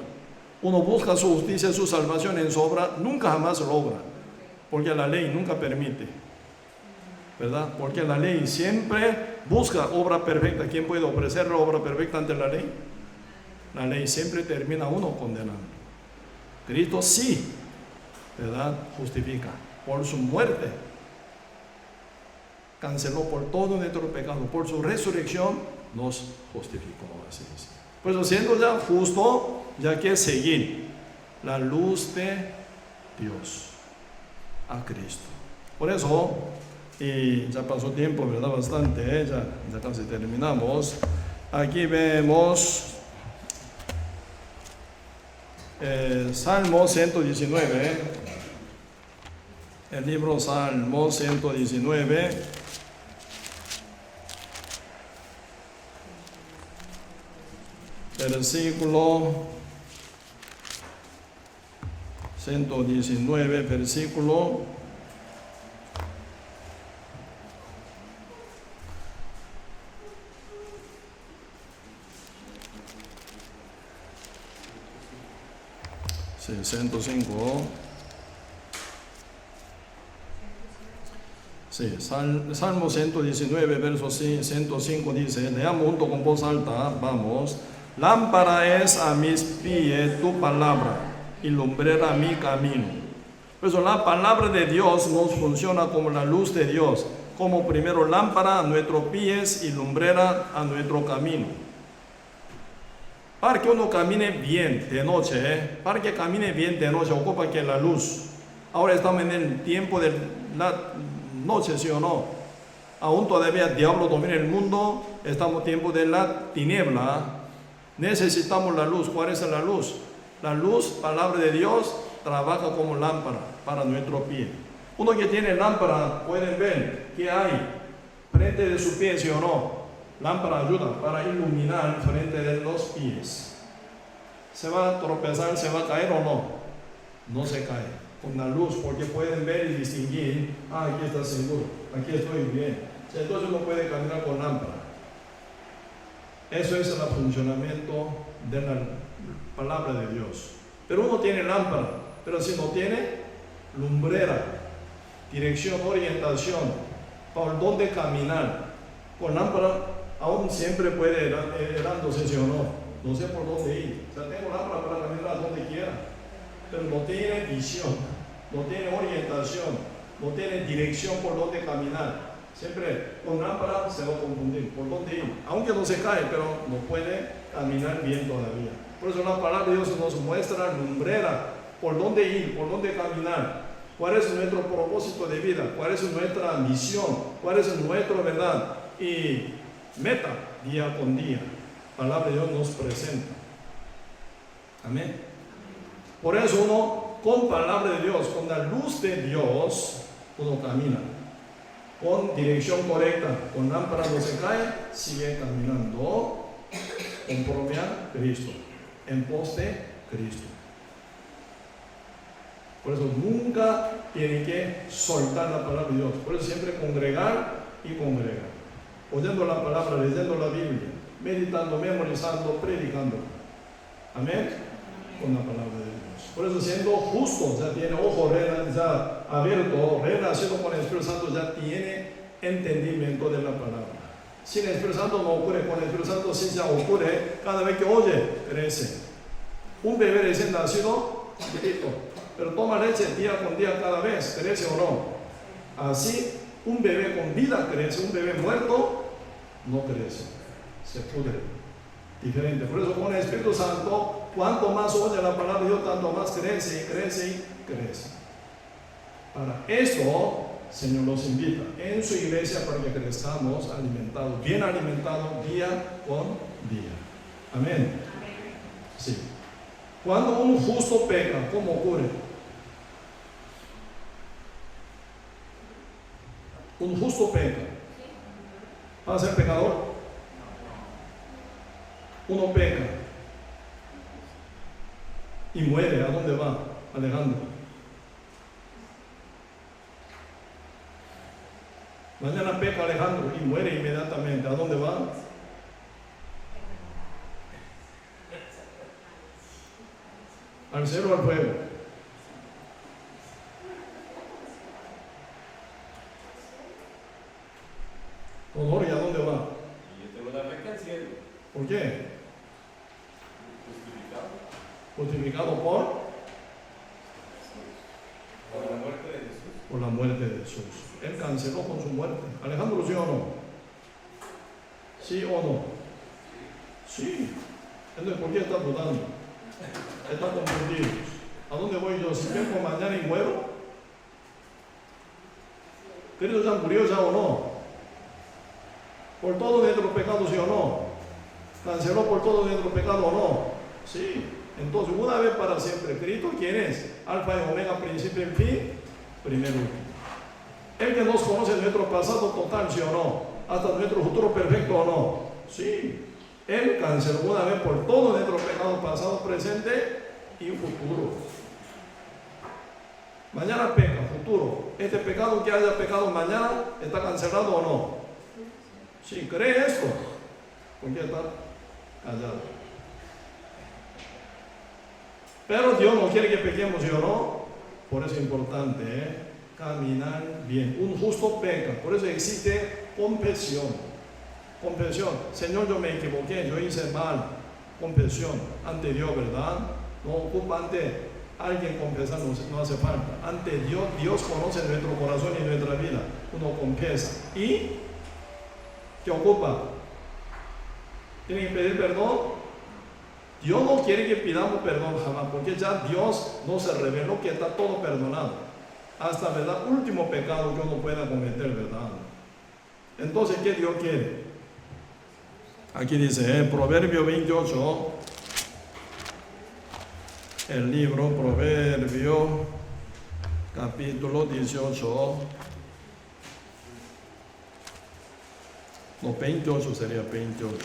Uno busca su justicia, su salvación en su obra, nunca jamás lo obra, porque la ley nunca permite, ¿verdad? Porque la ley siempre busca obra perfecta. ¿Quién puede ofrecer la obra perfecta ante la ley? La ley siempre termina uno condenando. Cristo sí, ¿verdad? Justifica. Por su muerte canceló por todo nuestro pecado. Por su resurrección nos justificó. Así es. Pues siendo ya justo, ya que seguir la luz de Dios a Cristo. Por eso, y ya pasó tiempo, ¿verdad? Bastante, ya casi terminamos. Aquí vemos Salmo 119, el libro Salmo 119, versículo 119, versículo 105. Sí, Salmo 119, verso 105 dice, leamos junto con voz alta, vamos. Lámpara es a mis pies tu palabra y lumbrera mi camino. Por eso la palabra de Dios nos funciona como la luz de Dios, como primero lámpara a nuestros pies y lumbrera a nuestro camino. Para que uno camine bien de noche, para que camine bien de noche, ocupa que la luz Ahora estamos en el tiempo de la noche, ¿sí o no? Aún todavía el diablo domina el mundo, estamos en tiempo de la tiniebla. Necesitamos la luz. ¿Cuál es la luz? La luz, palabra de Dios, trabaja como lámpara para nuestro pie. Uno que tiene lámpara, pueden ver qué hay frente de su pie, ¿sí o no? Lámpara ayuda para iluminar frente de los pies. ¿Se va a tropezar, se va a caer o no? No se cae. Con la luz, porque pueden ver y distinguir, aquí está seguro, aquí estoy bien. Entonces uno puede caminar con lámpara. Eso es el funcionamiento de la palabra de Dios. Pero uno tiene lámpara, pero si no tiene lumbrera, dirección, orientación, por dónde caminar. Con lámpara aún siempre puede errándose, ¿sí o no? No sé por dónde ir. O sea, tengo lámpara para caminar a donde quiera, pero no tiene visión, no tiene orientación, no tiene dirección por dónde caminar. Siempre con lámpara se va a confundir por dónde ir. Aunque no se cae, pero no puede caminar bien todavía. Por eso la palabra de Dios nos muestra lumbrera, por dónde ir, por dónde caminar. ¿Cuál es nuestro propósito de vida? ¿Cuál es nuestra misión? ¿Cuál es nuestra verdad? Y meta día con día. La palabra de Dios nos presenta. Amén. Por eso uno, con palabra de Dios, con la luz de Dios, uno camina. Con dirección correcta, con lámpara no se cae, sigue caminando conforme a Cristo, en pos de Cristo. Por eso nunca tiene que soltar la palabra de Dios. Por eso siempre congregar y congregar. Oyendo la palabra, leyendo la Biblia, meditando, memorizando, predicando. Amén. Con la palabra de Dios. Por eso siendo justo, ya tiene ojo ya abierto, renacido con el Espíritu Santo, ya tiene entendimiento de la palabra. Sin el Espíritu Santo no ocurre, con el Espíritu Santo sí ya ocurre. Cada vez que oye, crece. Un bebé recién nacido, chiquito, pero toma leche día con día cada vez, crece o no. Así, un bebé con vida crece, un bebé muerto no crece, se pudre. Diferente. Por eso con el Espíritu Santo, cuanto más oye la palabra de Dios, tanto más crece y crece y crece. Para esto, Señor nos invita en su iglesia para que crezcamos alimentados, bien alimentados día con día. Amén. Sí. Cuando un justo peca, ¿cómo ocurre? Un justo peca. ¿Va a ser pecador? Uno peca y muere. ¿A dónde va, Alejandro? Mañana peca Alejandro y muere inmediatamente. ¿A dónde va? ¿Al cielo o al fuego? Honor, ¿y a dónde va? Y yo tengo la beca al cielo. ¿Por qué? Justificado Justificado por por la muerte de Jesús. por la muerte de Jesús. Él canceló con su muerte. Alejandro, ¿sí o no? ¿Sí o no? Sí. Entonces, ¿por qué está dudando? Está confundido. ¿A dónde voy yo? Si vengo mañana y muero. ¿Querido, ya murió ya o no? Por todo nuestro pecado, ¿sí o no? ¿Canceló por todo nuestro pecado o no? Sí. Entonces, una vez para siempre. ¿Cristo quién es? Alfa y Omega, principio y fin, primero. El que nos conoce nuestro pasado total, ¿sí o no? Hasta nuestro futuro perfecto o no. Sí. Él canceló una vez por todo nuestro pecado pasado, presente y futuro. Mañana peca, futuro. Este pecado que haya pecado mañana, ¿está cancelado o no? Sí, ¿cree esto? ¿Por qué está callado? Pero Dios no quiere que pequemos, ¿sí o no? Por eso es importante, caminar bien. Un justo peca, por eso existe confesión. Confesión. Señor, yo me equivoqué, yo hice mal. Confesión ante Dios, ¿verdad? No ocupa ante alguien confesar, no hace falta. Ante Dios, Dios conoce nuestro corazón y nuestra vida. Uno confiesa. ¿Y qué ocupa? ¿Tiene que pedir perdón? Dios no quiere que pidamos perdón jamás, porque ya Dios nos reveló que está todo perdonado. hasta, ¿verdad?, último pecado que uno pueda cometer, ¿verdad? Entonces, ¿qué Dios quiere? Aquí dice, Proverbio 28, el libro Proverbio, capítulo 18, no, 28 sería 28.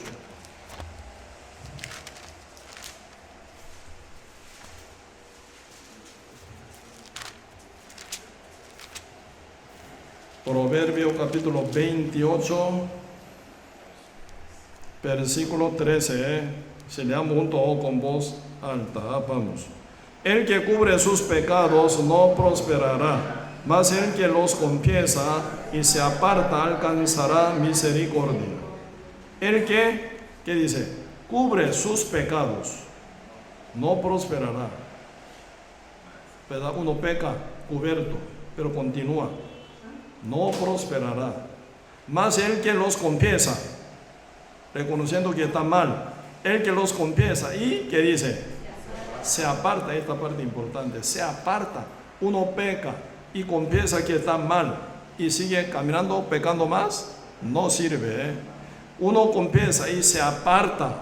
Proverbio capítulo 28, versículo 13, si leamos junto con voz alta, vamos. El que cubre sus pecados no prosperará, mas el que los confiesa y se aparta alcanzará misericordia. El que, ¿qué dice? Cubre sus pecados, no prosperará. ¿Verdad? Uno peca cubierto, pero continúa. No prosperará. Mas el que los confiesa, reconociendo que está mal, el que los confiesa y que dice, se aparta, esta parte importante, se aparta. Uno peca y confiesa que está mal y sigue caminando pecando más, no sirve. Uno confiesa y se aparta.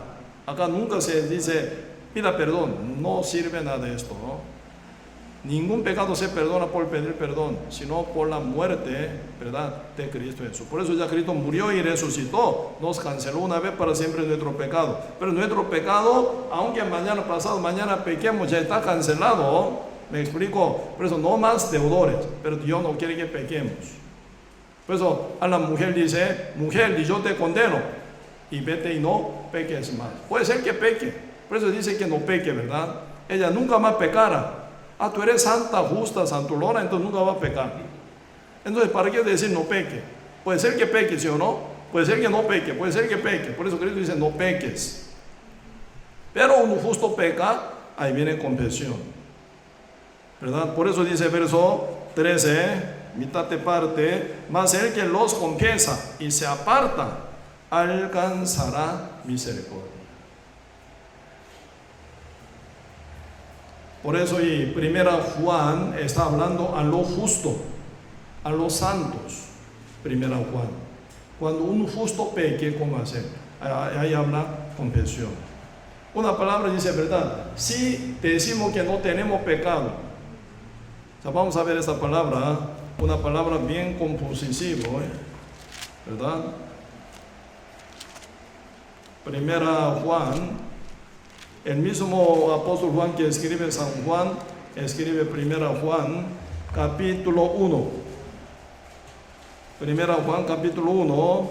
Acá nunca se dice pida perdón, no sirve nada de esto, ¿no? Ningún pecado se perdona por pedir perdón, sino por la muerte, ¿verdad?, de Cristo Jesús. Por eso ya Cristo murió y resucitó, nos canceló una vez para siempre nuestro pecado. Pero nuestro pecado, aunque mañana pasado, mañana pequemos, ya está cancelado. ¿Me explico? Por eso no más deudores, pero Dios no quiere que pequemos. Por eso a la mujer dice, mujer, yo te condeno, y vete y no peques más. Puede ser que peque, por eso dice que no peque, ¿verdad? Ella nunca más pecara. Ah, tú eres santa, justa, santulona, entonces nunca va a pecar. Entonces, ¿para qué decir no peque? Puede ser que peque, ¿sí o no? Puede ser que no peque, puede ser que peque. Por eso Cristo dice no peques. Pero un justo peca, ahí viene confesión, ¿verdad? Por eso dice verso 13, mitad de parte, mas el que los confiesa y se aparta, alcanzará misericordia. Por eso y primera Juan está hablando a lo justo, a los santos. Primera Juan. Cuando un justo peque, ¿cómo hacer? Ahí habla confesión. Una palabra dice verdad. Si decimos que no tenemos pecado, o sea, vamos a ver esta palabra, una palabra bien compositiva, ¿verdad? Primera Juan. El mismo apóstol Juan que escribe San Juan, escribe Primera Juan, capítulo 1. Primera Juan, capítulo 1.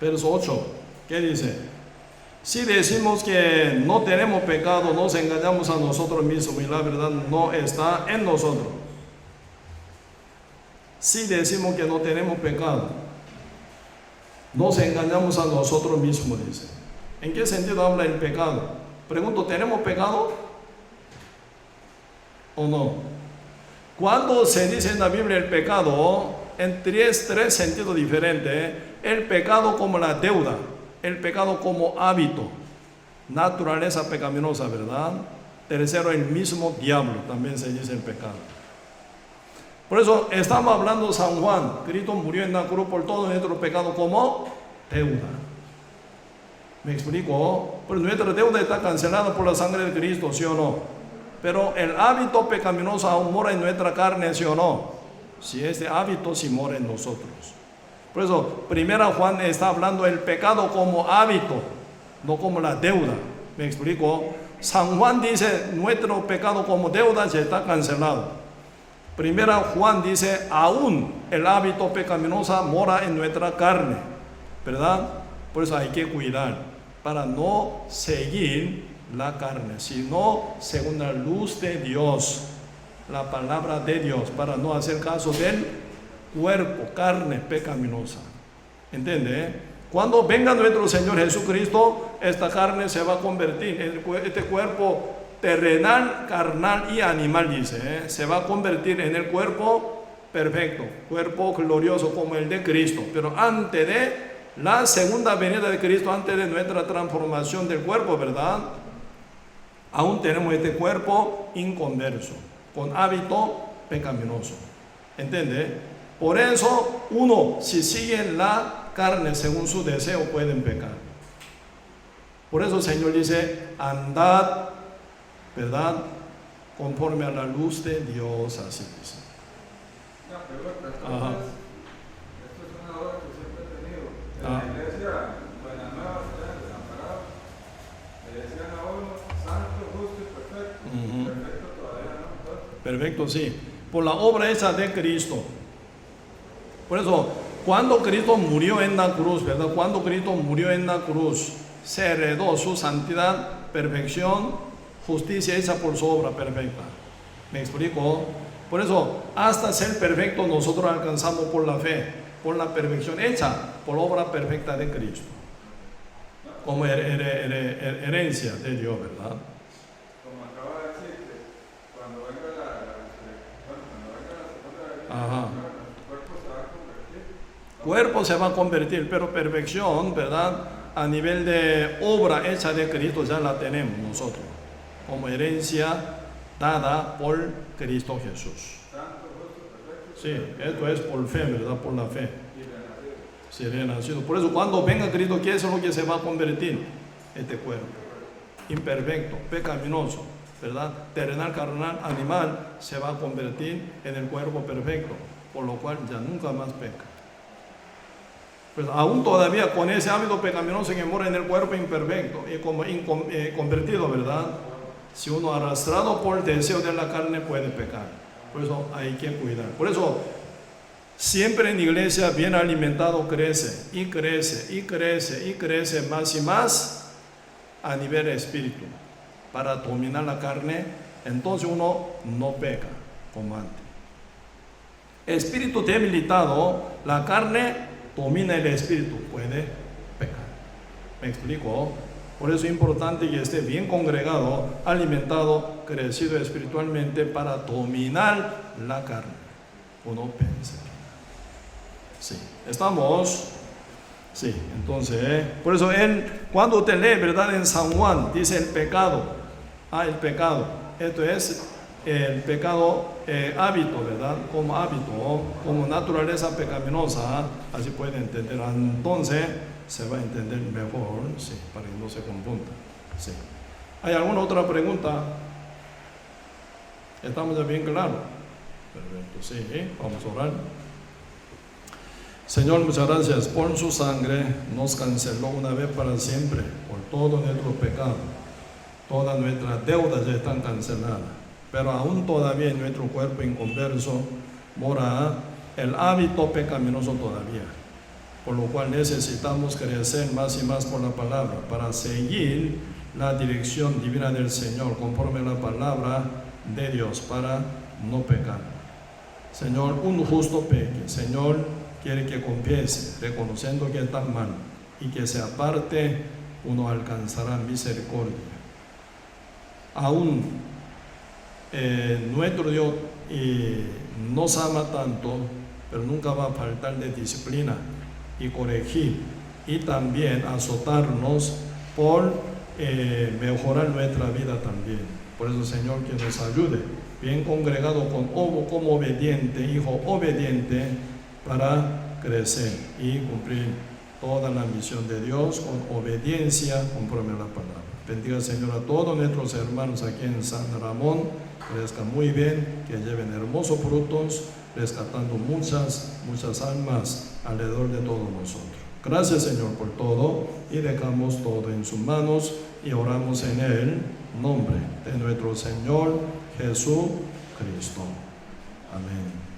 Verso 8. ¿Qué dice? Si decimos que no tenemos pecado, nos engañamos a nosotros mismos y la verdad no está en nosotros. Si decimos que no tenemos pecado, nos engañamos a nosotros mismos, dice. ¿En qué sentido habla el pecado? Pregunto, ¿tenemos pecado o no? Cuando se dice en la Biblia el pecado, en tres sentidos diferentes, el pecado como la deuda, el pecado como hábito, naturaleza pecaminosa, ¿verdad? Tercero, el mismo diablo, también se dice el pecado. Por eso estamos hablando de San Juan. Cristo murió en la cruz por todo nuestro pecado como deuda. ¿Me explico? Pero nuestra deuda está cancelada por la sangre de Cristo, ¿sí o no? Pero el hábito pecaminoso aún mora en nuestra carne, ¿sí o no? Si este hábito sí mora en nosotros. Por eso, primera Juan está hablando del pecado como hábito, no como la deuda. ¿Me explico? San Juan dice, nuestro pecado como deuda ya está cancelado. Primera Juan dice, aún el hábito pecaminoso mora en nuestra carne, ¿verdad? Por eso hay que cuidar, para no seguir la carne, sino según la luz de Dios, la palabra de Dios, para no hacer caso del cuerpo, carne pecaminosa. ¿Entiende? Cuando venga nuestro Señor Jesucristo, esta carne se va a convertir en este cuerpo terrenal, carnal y animal, dice, se va a convertir en el cuerpo perfecto, cuerpo glorioso como el de Cristo. Pero antes de la segunda venida de Cristo, antes de nuestra transformación del cuerpo, ¿verdad? Aún tenemos este cuerpo inconverso, con hábito pecaminoso. ¿Entiende? Por eso uno, si sigue la carne según su deseo, pueden pecar. Por eso el Señor dice, andad, ¿verdad?, conforme a la luz de Dios, así dice. Una pregunta, Ajá. entonces, esto es una duda que siempre he tenido. En Ah. la iglesia, Buena Nueva, allá en Desamparados, le decían a uno, santo, justo y perfecto. Ujú. Perfecto todavía no. Entonces, Perfecto, sí. Por la obra esa de Cristo. Por eso, cuando Cristo murió en la cruz, ¿verdad? Cuando Cristo murió en la cruz, se heredó su santidad, perfección, justicia hecha por su obra perfecta. ¿Me explico? Por eso, hasta ser perfecto nosotros alcanzamos por la fe, por la perfección hecha por la obra perfecta de Cristo. Como herencia de Dios, ¿verdad? como acaba de decir, que cuando venga la segunda venida, Ajá. el cuerpo se va a convertir. Cuerpo se va a convertir, pero perfección, ¿verdad?, a nivel de obra hecha de Cristo ya la tenemos nosotros, como herencia dada por Cristo Jesús. Santo, justo, perfecto. Sí, esto es por fe, ¿verdad? Por la fe. Y renacido. Sí, renacido. Por eso cuando venga Cristo, ¿qué es lo que se va a convertir? Este cuerpo imperfecto, pecaminoso, ¿verdad? Terrenal, carnal, animal, se va a convertir en el cuerpo perfecto, por lo cual ya nunca más peca. Pues aún todavía con ese hábito pecaminoso que mora en el cuerpo imperfecto y como convertido, ¿verdad? Si uno arrastrado por el deseo de la carne puede pecar. Por eso hay que cuidar. Por eso siempre en la iglesia bien alimentado crece y crece y crece y crece más y más a nivel espíritu para dominar la carne. Entonces uno no peca como antes. Espíritu debilitado, la carne domina el espíritu, puede pecar. ¿Me explico? Por eso es importante que esté bien congregado, alimentado, crecido espiritualmente para dominar la carne. Uno piensa. Sí, estamos. Sí, entonces, por eso él, cuando usted lee, ¿verdad?, en San Juan, dice el pecado. El pecado. Esto es el pecado hábito, ¿verdad? Como hábito, como naturaleza pecaminosa, así puede entender. Entonces se va a entender mejor, sí, para que no se confunda. Sí. ¿Hay alguna otra pregunta? ¿Estamos ya bien claros? Perfecto, sí, vamos a orar. Señor, muchas gracias por su sangre, nos canceló una vez para siempre por todo nuestro pecado. Todas nuestras deudas ya están canceladas, pero aún todavía en nuestro cuerpo inconverso mora el hábito pecaminoso todavía, por lo cual necesitamos crecer más y más por la palabra para seguir la dirección divina del Señor conforme a la palabra de Dios para no pecar. Señor, un justo peque, Señor, quiere que confiese, reconociendo que está mal y que se aparte, uno alcanzará misericordia. Aún nuestro Dios nos ama tanto, pero nunca va a faltar de disciplina y corregir y también azotarnos por mejorar nuestra vida también. Por eso, Señor, que nos ayude, bien congregado como obediente, hijo obediente, para crecer y cumplir toda la misión de Dios con obediencia conforme a la palabra. Bendiga, Señor, a todos nuestros hermanos aquí en San Ramón, crezcan muy bien, que lleven hermosos frutos, rescatando muchas almas alrededor de todos nosotros. Gracias, Señor, por todo, y dejamos todo en sus manos y oramos en el nombre de nuestro Señor Jesucristo. Amén.